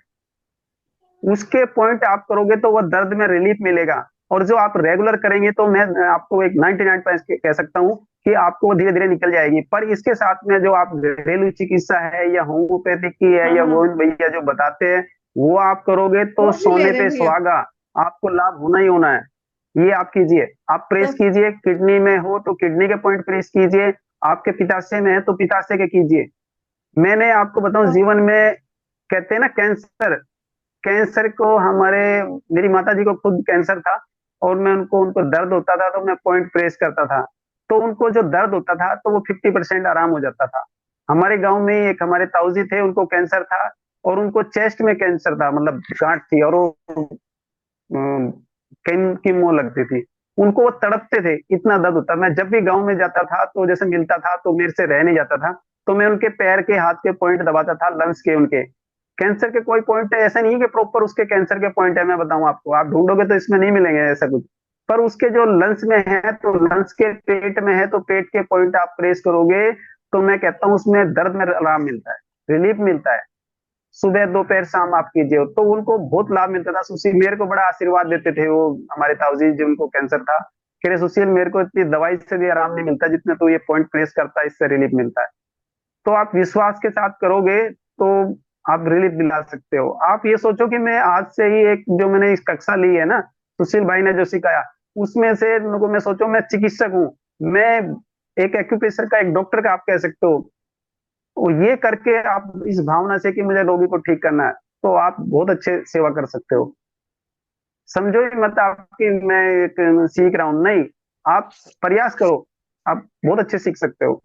S1: उसके पॉइंट आप करोगे तो वह दर्द में रिलीफ मिलेगा। और जो आप रेगुलर करेंगे तो मैं आपको एक 99% कह सकता हूँ कि आपको धीरे धीरे निकल जाएगी। पर इसके साथ में जो आप घरेलू चिकित्सा है या होम्योपैथिक की है या
S6: हाँ
S1: गोविंद भैया जो बताते हैं, वो आप करोगे तो
S6: वो भी ले
S1: सोने
S6: रहे
S1: पे
S6: भैया।
S1: सुहागा, आपको लाभ होना ही होना है। ये आप कीजिए, आप प्रेस
S6: तो
S1: कीजिए। किडनी में हो तो किडनी के पॉइंट प्रेस कीजिए, आपके पित्ताशय में है तो पित्ताशय के कीजिए। मैंने आपको बताऊं, जीवन में कहते हैं ना कैंसर, कैंसर को हमारे, मेरी माता जी को खुद कैंसर था, और मैं उनको दर्द होता था तो मैं पॉइंट प्रेस करता था, तो उनको जो दर्द होता था तो वो 50% आराम हो जाता था। हमारे गांव में एक हमारे ताऊजी थे, उनको कैंसर था, और उनको चेस्ट में कैंसर था, मतलब गांठ थी, और वो कीमो लगती थी। उनको वो तड़पते थे, इतना दर्द होता। मैं जब भी गांव में जाता था तो जैसे मिलता था तो मेरे से रह नहीं जाता था, तो मैं उनके पैर के हाथ के पॉइंट दबाता था, लंग्स के उनके। कैंसर के कोई पॉइंट है ऐसा नहीं है कि प्रॉपर उसके कैंसर के पॉइंट है, मैं बताऊं आपको, आप ढूंढोगे तो इसमें नहीं मिलेंगे ऐसा कुछ। पर उसके जो लंग्स में है तो लंग्स के, पेट में है तो पेट के पॉइंट आप प्रेस करोगे तो मैं कहता हूँ उसमें दर्द में आराम मिलता है, रिलीफ मिलता है। सुबह दोपहर शाम आप कीजिए तो उनको बहुत लाभ मिलता था। सुशील मेरे को बड़ा आशीर्वाद देते थे वो, हमारे ताऊजी जिनको कैंसर था, कह रहे सुशील मेरे को इतनी दवाई से भी आराम नहीं मिलता जितना तो ये पॉइंट प्रेस करता है, इससे रिलीफ मिलता है। तो आप विश्वास के साथ करोगे तो आप रिलीफ दिला सकते हो। आप ये सोचो कि मैं आज से ही एक जो मैंने इस कक्षा ली है ना, सुशील भाई ने जो सिखाया, उसमें से मेरे को, मैं सोचो मैं चिकित्सक हूँ, मैं एक एक्यूप्रेशर का, एक डॉक्टर का आप कह सकते हो। तो ये करके आप इस भावना से कि मुझे रोगी को ठीक करना है, तो आप बहुत अच्छे सेवा कर सकते हो। समझो ही मत आपकी मैं एक सीख रहा हूं, नहीं, आप प्रयास करो, आप बहुत अच्छे सीख सकते हो,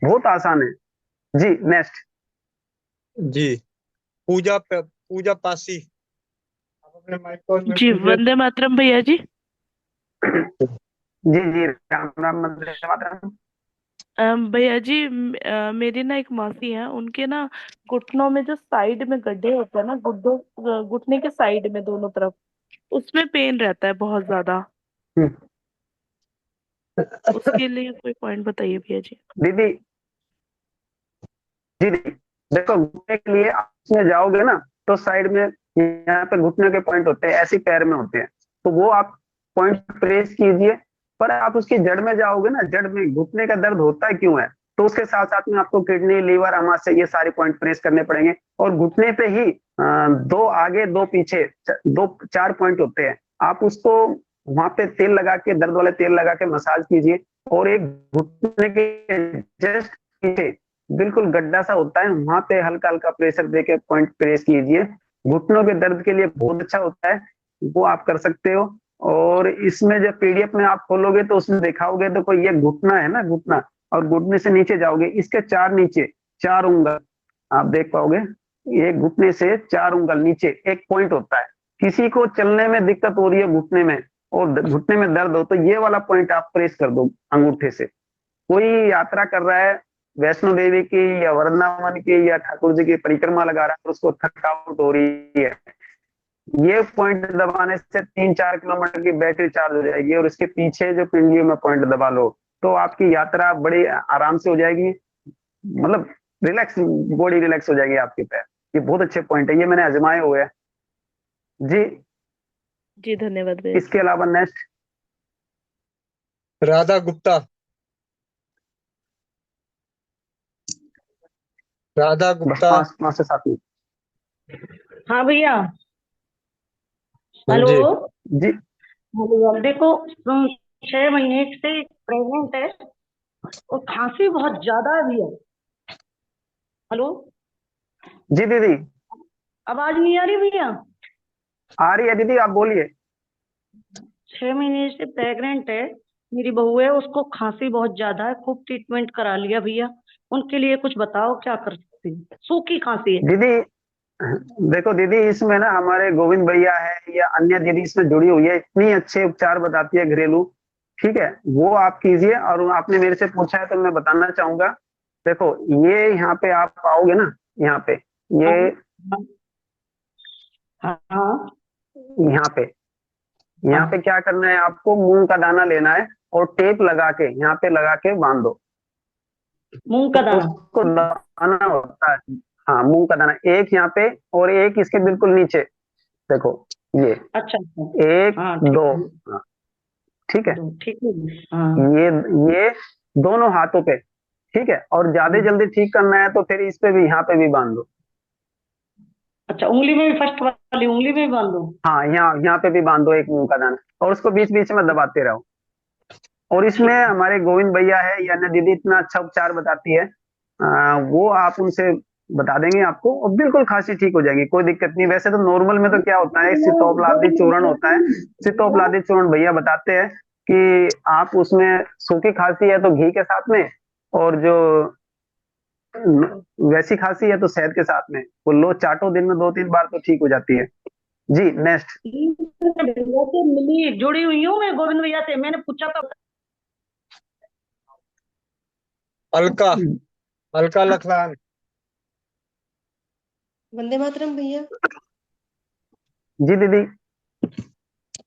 S1: बहुत आसान है। जी नेक्स्ट।
S2: जी पूजा पासी, आप अपने माइक को unmute
S7: जी
S2: कीजिए।
S7: वंदे मातरम भैया जी।
S1: जी जी, राम राम, वंदे मातरम।
S7: भैया जी, मेरी ना एक मौसी है, उनके ना घुटनों में जो साइड में गड्ढे होते हैं ना, घुटने के साइड में दोनों तरफ, उसमें पेन रहता है बहुत ज्यादा।
S1: हम्म,
S7: उसके लिए कोई पॉइंट बताइए भैया जी।
S1: दीदी, जी जी, देखो घुटने के लिए आप उसमें जाओगे ना तो साइड में यहाँ पे घुटने के पॉइंट होते हैं, ऐसे पैर में होते हैं, तो वो आप पॉइंट प्रेस कीजिए। पर आप उसकी जड़ में जाओगे ना, जड़ में घुटने का दर्द होता है क्यों है, तो उसके साथ साथ में आपको किडनी, लीवर, अमाशय, ये सारे पॉइंट प्रेस करने पड़ेंगे। और घुटने पे ही 2 आगे 2 पीछे, 4 पॉइंट होते हैं। आप उसको वहां पे तेल लगा के, दर्द वाले तेल लगा के मसाज कीजिए। और एक घुटने के जस्ट पीछे बिल्कुल गड्ढा सा होता है, वहां पे हल्का हल्का प्रेशर देके पॉइंट प्रेस कीजिए। घुटनों के दर्द के लिए बहुत अच्छा होता है, वो आप कर सकते हो। और इसमें जब PDF में आप खोलोगे तो उसमें दिखाओगे तो कोई ये घुटना है ना, घुटना, और घुटने से नीचे जाओगे, इसके 4 नीचे 4 उंगल आप देख पाओगे। ये घुटने से 4 उंगल नीचे एक पॉइंट होता है। किसी को चलने में दिक्कत हो रही है घुटने में, और घुटने में दर्द हो, तो ये वाला पॉइंट आप प्रेस कर दो अंगूठे से। कोई यात्रा कर रहा है वैष्णो देवी की या वृंदावन की या ठाकुर जी की परिक्रमा लगा रहा है और उसको थकावट हो रही है, ये पॉइंट दबाने से 3-4 किलोमीटर की बैटरी चार्ज हो जाएगी। और इसके पीछे जो पिंडलियों में पॉइंट दबा लो तो आपकी यात्रा बड़ी आराम से हो जाएगी, मतलब रिलैक्स, बॉडी रिलैक्स हो जाएगी आपके पैर। ये बहुत अच्छे पॉइंट है, ये मैंने आजमाए हुए हैं। जी
S7: जी धन्यवाद भैया।
S1: इसके अलावा नेक्स्ट
S2: राधा गुप्ता। राधा
S1: बस
S2: गुप्ता।
S1: 5 से 7 मिनट।
S8: हाँ भैया।
S2: हाँ
S8: हेलो।
S2: जी।
S1: जी
S8: हेलो, देखो 6 महीने से प्रेग्नेंट है और खांसी बहुत ज्यादा भी है। हेलो,
S1: जी दीदी,
S8: आवाज नहीं आ रही भैया?
S1: आ रही है दीदी, आप बोलिए।
S8: 6 महीने से प्रेग्नेंट है, मेरी बहू है, उसको खांसी बहुत ज्यादा है, खूब ट्रीटमेंट करा लिया भैया। उनके लिए कुछ बताओ, क्या कर सकते हैं? सूखी खांसी है।
S1: दीदी देखो दीदी, इसमें ना हमारे गोविंद भैया है या अन्य दीदी इसमें जुड़ी हुई है, इतनी अच्छे उपचार बताती है घरेलू। ठीक है, वो आप कीजिए। और आपने मेरे से पूछा है तो मैं बताना चाहूंगा। देखो, ये यहाँ पे आप आओगे ना, यहाँ पे, ये
S8: हाँ हाँ।
S1: यहाँ पे क्या करना है आपको, मूंग का दाना लेना है और टेप लगा के यहाँ पे लगा के बांध दो।
S8: मूंग का
S1: तो
S8: दाना।
S1: उसको दाना होता है। हाँ, मूंग का दाना एक यहाँ पे और एक इसके बिल्कुल नीचे। देखो, ये
S8: अच्छा अच्छा।
S1: एक
S8: हाँ ठीक
S1: दो।
S8: है।
S1: हाँ, ठीक है।
S8: ठीक है। हाँ।
S1: ये दोनों हाथों पे। ठीक है, और ज्यादा जल्दी ठीक करना है तो फिर इस पे भी, यहाँ पे भी बांध दो।
S8: अच्छा, उंगली में भी, फर्स्ट वाली उंगली में भी बांध दो?
S1: हाँ, यहाँ पे भी बांध दो एक मूंग का दाना, और उसको बीच बीच में दबाते रहो। और इसमें
S8: ठीक है।
S1: हमारे गोविंद भैया है या अन्य दीदी इतना अच्छा उपचार बताती है, वो आप उनसे बता देंगे आपको, और बिल्कुल खांसी ठीक हो जाएगी, कोई दिक्कत नहीं। वैसे तो नॉर्मल में तो क्या होता है, सितोपलादी चूर्ण होता है। सितोपलादी चूर्ण भैया बताते हैं कि आप उसमें सूखी खांसी है तो घी के साथ में, और जो वैसी खांसी है तो शहद के साथ में वो लो, चाटो, दिन में 2-3 बार तो ठीक हो जाती है। जी नेक्स्ट।
S8: भैया से मिली, जुड़ी हुई हूँ मैं गोविंद भैया से, मैंने पूछा था।
S2: अलका। अलका लखरान।
S9: वंदे मातरम भैया।
S1: जी दीदी।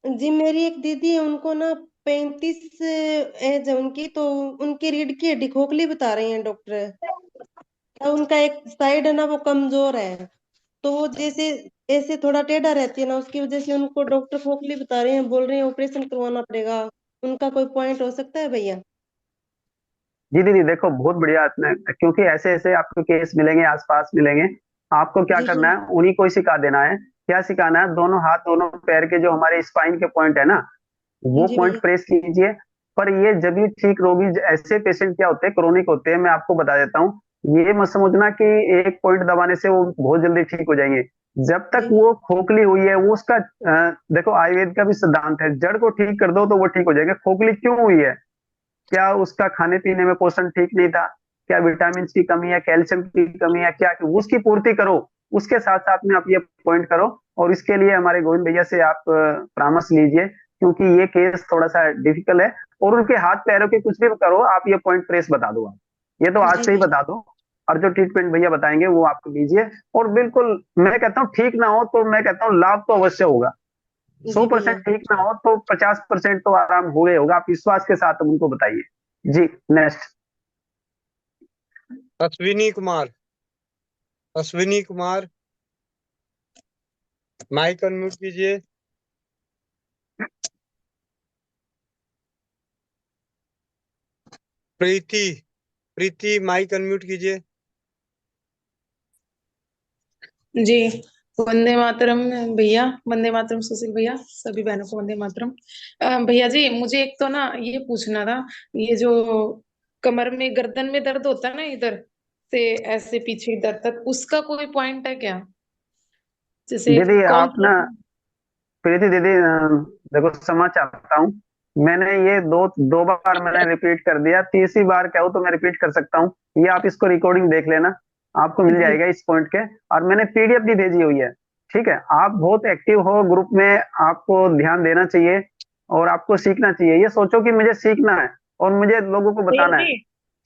S9: जी, मेरी एक दीदी है, उनको ना 35 एज है उनकी, तो उनकी रीढ़ की हड्डी खोखली बता रहे हैं डॉक्टर। तो उनका एक साइड है ना, वो कमजोर है, तो वो जैसे ऐसे थोड़ा टेढ़ा रहती है ना, उसकी वजह से उनको डॉक्टर खोखली बता रहे हैं, बोल रहे हैं ऑपरेशन करवाना पड़ेगा। उनका कोई पॉइंट हो सकता है भैया?
S1: जी दीदी, देखो बहुत बढ़िया आपने, क्योंकि ऐसे ऐसे आपको केस मिलेंगे, आसपास मिलेंगे। आपको क्या
S9: जी
S1: करना
S9: जी।
S1: है, उन्हीं को ही सिखा देना है। क्या सिखाना है, दोनों हाथ दोनों पैर के जो हमारे स्पाइन के पॉइंट है ना, वो
S9: जी
S1: पॉइंट
S9: भैया।
S1: प्रेस कीजिए। पर ये जब भी ठीक रोगी, ऐसे पेशेंट क्या होते हैं, क्रोनिक होते हैं, मैं आपको बता देता हूँ। ये मत समझना कि एक पॉइंट दबाने से वो बहुत जल्दी ठीक हो जाएंगे। जब तक
S9: जी
S1: वो खोखली हुई है, वो उसका देखो आयुर्वेद का भी सिद्धांत है, जड़ को ठीक कर दो तो वो ठीक हो जाएगा। खोखली क्यों हुई है, क्या उसका खाने पीने में पोषण ठीक नहीं था, क्या विटामिन की कमी है, कैल्शियम की कमी है, क्या, उसकी पूर्ति करो। उसके साथ साथ में आप ये पॉइंट करो। और इसके लिए हमारे गोविंद भैया से आप परामर्श लीजिए, क्योंकि ये केस थोड़ा सा डिफिकल्ट है। और उनके हाथ पैरों के कुछ भी करो आप, ये पॉइंट प्रेस बता दो आप, ये तो आज
S9: जी
S1: से ही
S9: भैया।
S1: बता दो। और जो ट्रीटमेंट भैया बताएंगे वो आप लीजिए। और बिल्कुल, मैं कहता हूँ ठीक ना हो तो मैं कहता हूँ लाभ तो अवश्य होगा। सौ
S9: जी भैया।
S1: परसेंट ठीक ना हो तो 50% तो आराम हो गया होगा। आप विश्वास के साथ उनको बताइए। जी next.
S2: Ashwini Kumar. Ashwini Kumar, mic unmute कीजिए। प्रीति। प्रीति, माइक अनम्यूट कीजिए।
S10: जी, वंदे मातरम भैया, वंदे मातरम सुशील भैया, सभी बहनों को वंदे मातरम। भैया जी, मुझे एक तो ना ये पूछना था, ये जो कमर में, गर्दन में दर्द होता है ना, इधर से ऐसे पीछे दर्द तक, उसका कोई पॉइंट है क्या? जैसे
S1: दीदी
S10: कौन
S1: आप
S10: सा?
S1: ना, प्रीति दीदी, देखो क्षमा चाहता हूँ। मैंने ये दो दो बार मैंने रिपीट कर दिया, तीसरी बार कहूँ तो मैं रिपीट कर सकता हूँ। ये आप इसको रिकॉर्डिंग देख लेना, आपको मिल
S10: जी
S1: जाएगा इस पॉइंट के। और मैंने पीडीएफ भी भेजी हुई है। ठीक है, आप बहुत एक्टिव हो ग्रुप में, आपको ध्यान देना चाहिए और आपको सीखना चाहिए। ये सोचो कि मुझे सीखना है और मुझे लोगों को
S10: भैया
S1: बताना है।
S10: जी,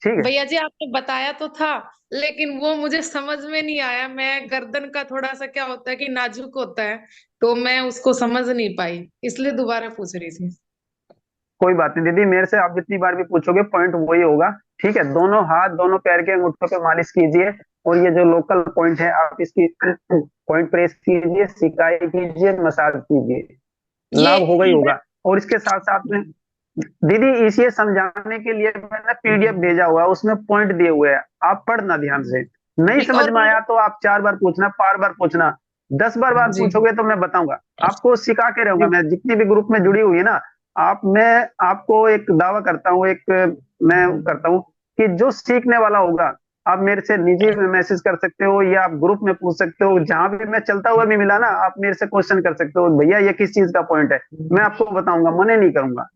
S1: ठीक है।
S10: भैया जी आपने बताया तो था, लेकिन वो मुझे समझ में नहीं आया। मैं गर्दन का थोड़ा सा क्या होता है कि नाजुक होता है, तो मैं उसको समझ नहीं पाई, इसलिए दोबारा पूछ रही थी।
S1: कोई बात नहीं दीदी, मेरे से आप जितनी बार भी पूछोगे पॉइंट वही होगा। ठीक है, दोनों हाथ दोनों पैर के अंगूठों पे मालिश कीजिए। और ये जो लोकल पॉइंट है आप इसकी पॉइंट प्रेस कीजिए, सिकाई कीजिए, मसाज कीजिए।
S10: ये
S1: लाभ होगा ही होगा। और इसके साथ साथ में दीदी इसे समझाने के लिए मैंने पीडीएफ भेजा हुआ है, उसमें पॉइंट दिए हुए हैं, आप पढ़ना ध्यान से। नहीं
S10: जी
S1: समझ
S10: और
S1: में आया तो आप 4 बार पूछना, 5 बार पूछना, 10 बार बार
S10: जी
S1: पूछोगे तो मैं बताऊंगा, आपको सिखा के रहूंगा।
S10: जी
S1: मैं जितनी भी ग्रुप में जुड़ी हुई है ना, मैं आपको एक दावा करता हूँ, मैं करता हूँ कि जो सीखने वाला होगा, आप मेरे से निजी में मैसेज कर सकते हो या आप ग्रुप में पूछ सकते हो, जहां भी मैं चलता हुआ भी मिला ना, आप मेरे से क्वेश्चन कर सकते हो, भैया ये किस चीज का पॉइंट है, मैं आपको बताऊंगा, मना नहीं करूंगा।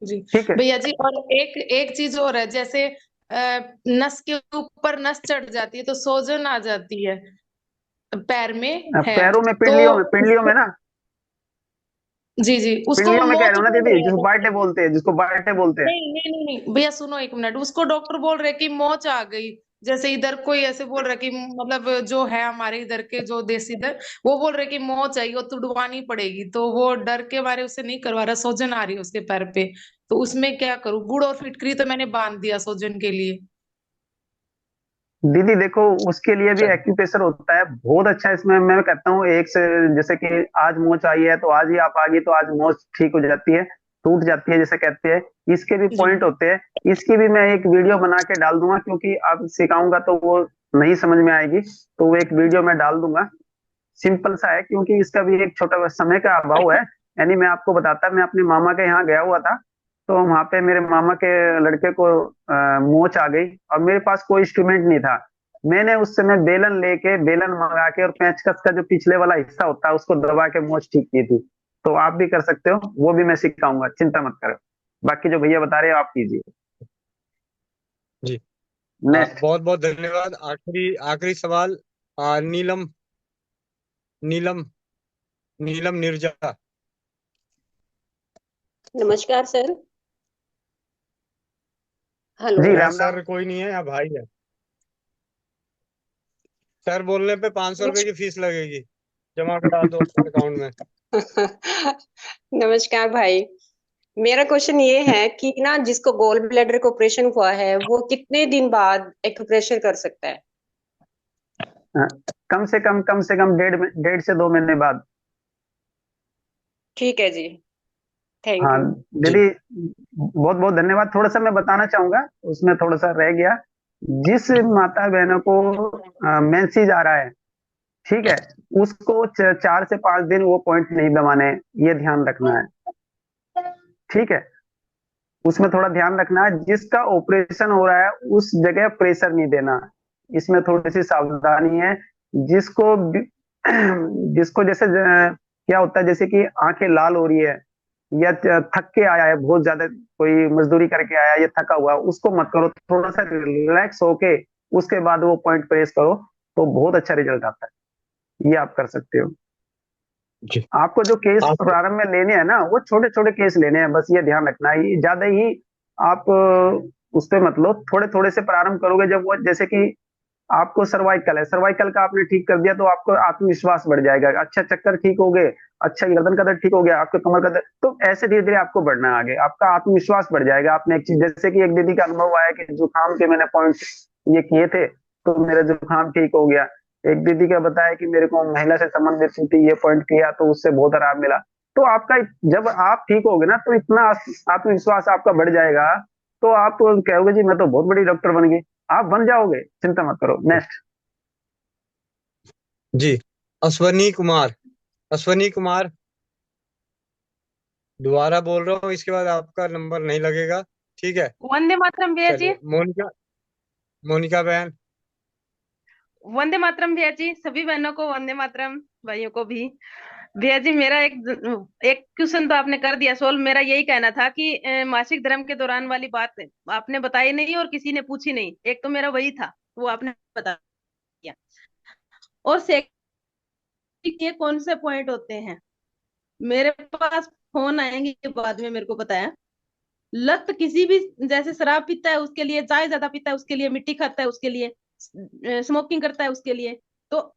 S10: जी
S1: ठीक है।
S10: भैया जी। और एक एक चीज और है, जैसे नस के ऊपर नस चढ़ जाती है तो सोजन आ जाती है, पैर में है
S1: पैरों में,
S10: तो
S1: पिंडलियों में ना,
S10: जी जी उसको
S1: पिंडलियों में कह रहे
S10: मोच
S1: हो ना
S10: बोल
S1: दीदी,
S10: रहे
S1: जिसको
S10: हैं।
S1: बाइटे बोलते हैं, जिसको बाइटे बोलते हैं।
S10: नहीं नहीं नहीं नहीं भैया सुनो एक मिनट, उसको डॉक्टर बोल रहे कि मोच आ गई। जैसे इधर कोई ऐसे बोल रहा है कि मतलब जो है हमारे इधर के जो देसी इधर, वो बोल रहे कि मोच आई, वो तुड़वानी पड़ेगी, तो वो डर के मारे उसे नहीं करवा रहा, सोजन आ रही है उसके पैर पे। तो उसमें क्या करूं, गुड़ और फिटकरी तो मैंने बांध दिया सोजन के लिए।
S1: दीदी देखो, उसके लिए भी एक्यूप्रेशर होता है, बहुत अच्छा। इसमें मैं कहता हूँ, एक से जैसे कि आज मोच आई है तो आज ही आप आ गई तो आज मोच ठीक हो जाती है, टूट जाती है जैसे कहते हैं, इसके भी
S10: जी
S1: पॉइंट होते हैं। इसकी भी मैं एक वीडियो बना के डाल दूंगा, क्योंकि आप सिखाऊंगा तो वो नहीं समझ में आएगी, तो वो एक वीडियो मैं डाल दूंगा। सिंपल सा है, क्योंकि इसका भी एक छोटा समय का अभाव है। यानी मैं आपको बताता, मैं अपने मामा के यहाँ गया हुआ था, तो वहां पे मेरे मामा के लड़के को मोच आ गई, और मेरे पास कोई इंस्ट्रूमेंट नहीं था। मैंने उस समय बेलन मंगा के और पेंचकस का जो पिछले वाला हिस्सा होता है उसको दबा के मोच ठीक की थी। तो आप भी कर सकते हो, वो भी मैं सिखाऊंगा, चिंता मत करो। बाकी जो भैया बता रहे हो आप कीजिए।
S2: जी
S1: नेक्स्ट।
S2: बहुत बहुत धन्यवाद। आखिरी आखिरी सवाल, नीलम नीलम नीलम निर्जा।
S11: नमस्कार सर। हेलो।
S1: जी
S2: यहाँ
S1: राम राम।
S2: सर कोई नहीं है, यहाँ भाई है। सर बोलने पे 500 रुपए की फीस लगेगी, जमा करा दो अकाउंट में।
S11: नमस्कार भाई। मेरा क्वेश्चन ये है कि ना, जिसको गोल ब्लैडर का ऑपरेशन हुआ है वो कितने दिन बाद एक्यूप्रेशर कर सकता है?
S1: हाँ, कम से कम 1.5 से 2 महीने बाद।
S11: ठीक है जी। थैंक
S1: हाँ
S11: यू।
S2: जी
S1: दीदी, बहुत बहुत धन्यवाद। थोड़ा सा मैं बताना चाहूंगा, उसमें थोड़ा सा रह गया। जिस माता बहनों को मेंसेज आ रहा है, ठीक है, उसको 4 से 5 दिन वो पॉइंट नहीं दबाने हैं, ये ध्यान रखना है। ठीक है, उसमें थोड़ा ध्यान रखना है। जिसका ऑपरेशन हो रहा है उस जगह प्रेशर नहीं देना, इसमें थोड़ी सी सावधानी है। जिसको जिसको जैसे क्या होता है, जैसे कि आंखें लाल हो रही है या थक के आया है बहुत ज्यादा, कोई मजदूरी करके आया है, या थका हुआ है, उसको मत करो। थोड़ा सा रिलैक्स होके उसके बाद वो पॉइंट प्रेस करो, तो बहुत अच्छा रिजल्ट आता है। ये आप कर सकते हो।
S2: जी
S1: आपको जो केस
S2: आप
S1: प्रारंभ में लेने हैं ना, वो छोटे छोटे केस लेने हैं, बस ये ध्यान रखना है। ये ज्यादा ही आप उस पे मत लो, थोड़े थोड़े से प्रारंभ करोगे। जब वो जैसे कि आपको सर्वाइकल है, सर्वाइकल का आपने ठीक कर दिया तो आपको आत्मविश्वास बढ़ जाएगा। अच्छा, चक्कर ठीक हो गए, अच्छा गर्दन का दर्द ठीक हो गया, आपके कमर का दर्द, तो ऐसे धीरे धीरे आपको बढ़ना है आगे, आपका आत्मविश्वास बढ़ जाएगा। आपने एक चीज, जैसे कि एक दीदी का अनुभव आया कि जुकाम के मैंने पॉइंट ये किए थे तो मेरा जुकाम ठीक हो गया। एक दीदी का बताया कि मेरे को महिला से संबंधित थी, ये पॉइंट किया तो उससे बहुत आराम मिला। तो आपका जब आप ठीक होगे ना, तो इतना आत्मविश्वास आपका बढ़ जाएगा, तो आप कहोगे जी मैं तो बहुत बड़ी डॉक्टर बन गई। आप बन जाओगे, चिंता मत करो। नेक्स्ट।
S2: जी अश्वनी कुमार, अश्वनी कुमार दोबारा बोल रहा हूँ, इसके बाद आपका नंबर नहीं लगेगा। ठीक है,
S12: वंदे मातरम भैया जी।
S2: चलिए। मोनिका, मोनिका बहन।
S12: वंदे मातरम भैया जी, सभी बहनों को वंदे मातरम, भाइयों को भी। भैया जी मेरा एक क्वेश्चन तो आपने कर दिया सोल्व। मेरा यही कहना था कि मासिक धर्म के दौरान वाली बात आपने बताई नहीं और किसी ने पूछी नहीं। एक तो मेरा वही था, वो आपने बता दिया। और सेकंड, ये कौन से पॉइंट होते हैं? मेरे पास फोन आएंगे बाद में, मेरे को पता है। लत किसी भी, जैसे शराब पीता है उसके लिए, चाय ज्यादा पीता है उसके लिए, मिट्टी खाता है उसके लिए, स्मोकिंग करता है उसके लिए, तो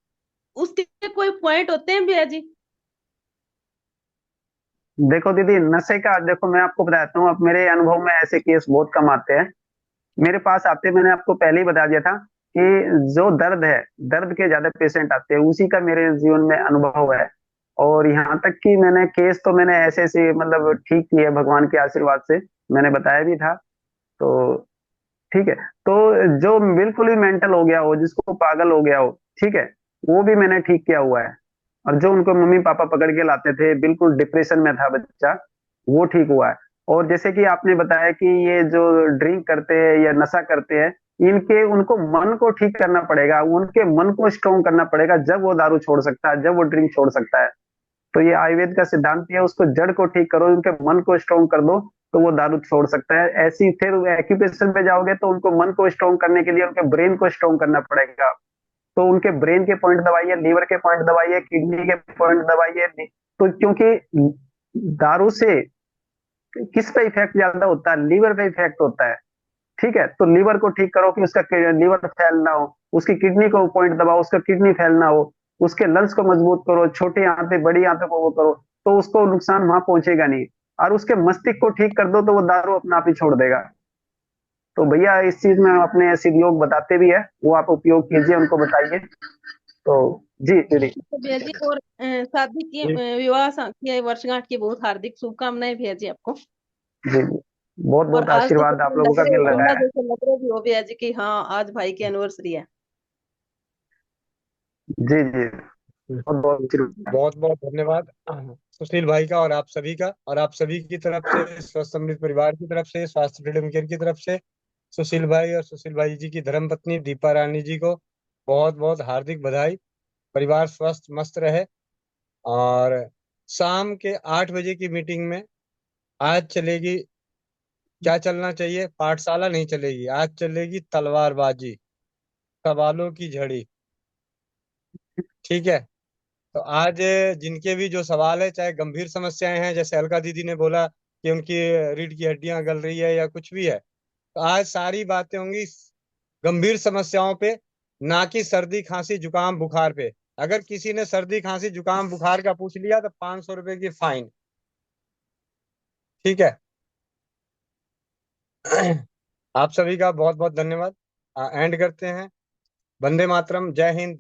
S12: उसके कोई पॉइंट होते हैं भैया जी?
S1: देखो दीदी, नशे का देखो, मैं आपको बताता हूँ, अब मेरे अनुभव में ऐसे केस बहुत कम आते हैं मेरे पास आते। मैंने आपको पहले ही बता दिया था कि जो दर्द है, दर्द के ज्यादा पेशेंट आते हैं, उसी का मेरे जीवन में अनुभव है। और यहाँ तक कि मैंने केस तो मैंने ऐसे ऐसे मतलब ठीक किए भगवान के आशीर्वाद से, मैंने बताया भी था। तो ठीक है, तो जो बिल्कुल ही मेंटल हो गया हो, जिसको पागल हो गया हो, ठीक है, वो भी मैंने ठीक किया हुआ है। और जो उनको मम्मी पापा पकड़ के लाते थे, बिल्कुल डिप्रेशन में था बच्चा, वो ठीक हुआ है। और जैसे कि आपने बताया कि ये जो ड्रिंक करते हैं या नशा करते हैं, इनके उनको मन को ठीक करना पड़ेगा, उनके मन को स्ट्रोंग करना पड़ेगा, जब वो दारू छोड़ सकता है, जब वो ड्रिंक छोड़ सकता है। तो ये आयुर्वेद का सिद्धांत है, उसको जड़ को ठीक करो, उनके मन को स्ट्रोंग कर दो, तो वो दारू छोड़ सकता है। ऐसी फिर एक्यूप्रेशर पे जाओगे तो उनको मन को स्ट्रोंग करने के लिए उनके ब्रेन को स्ट्रोंग करना पड़ेगा। तो उनके ब्रेन के पॉइंट दबाइए, लीवर के पॉइंट दबाइए, किडनी के पॉइंट दबाइए। तो क्योंकि दारू से किस पे इफेक्ट ज्यादा होता है? लीवर पे इफेक्ट होता है। ठीक है, तो लीवर को ठीक करो कि उसका लीवर फेल ना हो, उसकी किडनी को पॉइंट दबाओ, उसका किडनी फेल ना हो, उसके लंग्स को मजबूत करो, छोटी आंतें बड़ी आंतों को वो करो, तो उसको नुकसान वहां पहुंचेगा नहीं। और उसके मस्तिष्क को ठीक कर दो तो वो दारू अपना आप ही छोड़ देगा। तो भैया इस चीज में अपने सिद्ध योग बताते भी है, वो आप उपयोग कीजिए, उनको बताइए। तो जी दीदी।
S12: तो भैया जी, और शादी की की वर्षगांठ की बहुत हार्दिक शुभकामनाएं भैया जी आपको।
S1: जी जी, बहुत
S12: और
S1: बहुत
S12: आज तो
S1: आशीर्वाद आप लोगों का मिल रहा है।
S12: जैसे लग रहे भी हो भैया जी कि हाँ आज भाई की एनिवर्सरी है।
S1: जी जी, बहुत बहुत आशीर्वाद।
S2: बहुत बहुत धन्यवाद सुशील भाई का, और आप सभी का, और आप सभी की तरफ से, स्वस्थ समृद्ध परिवार की तरफ से, स्वास्थ्य फ्रीडम केयर की तरफ से सुशील भाई और सुशील भाई जी की धर्मपत्नी दीपा रानी जी को बहुत बहुत हार्दिक बधाई। परिवार स्वस्थ मस्त रहे। और शाम के 8 बजे की मीटिंग में आज चलेगी, क्या चलना चाहिए, पाठशाला नहीं चलेगी, आज चलेगी तलवारबाजी, सवालों की झड़ी। ठीक है, तो आज जिनके भी जो सवाल है, चाहे गंभीर समस्याएं हैं, जैसे अलका दीदी ने बोला कि उनकी रीढ़ की हड्डियां गल रही है या कुछ भी है, तो आज सारी बातें होंगी गंभीर समस्याओं पे, ना कि सर्दी खांसी जुकाम बुखार पे। अगर किसी ने सर्दी खांसी जुकाम बुखार का पूछ लिया तो 500 रुपए की फाइन। ठीक है। आप सभी का बहुत बहुत धन्यवाद। एंड करते हैं। वंदे मातरम, जय हिंद।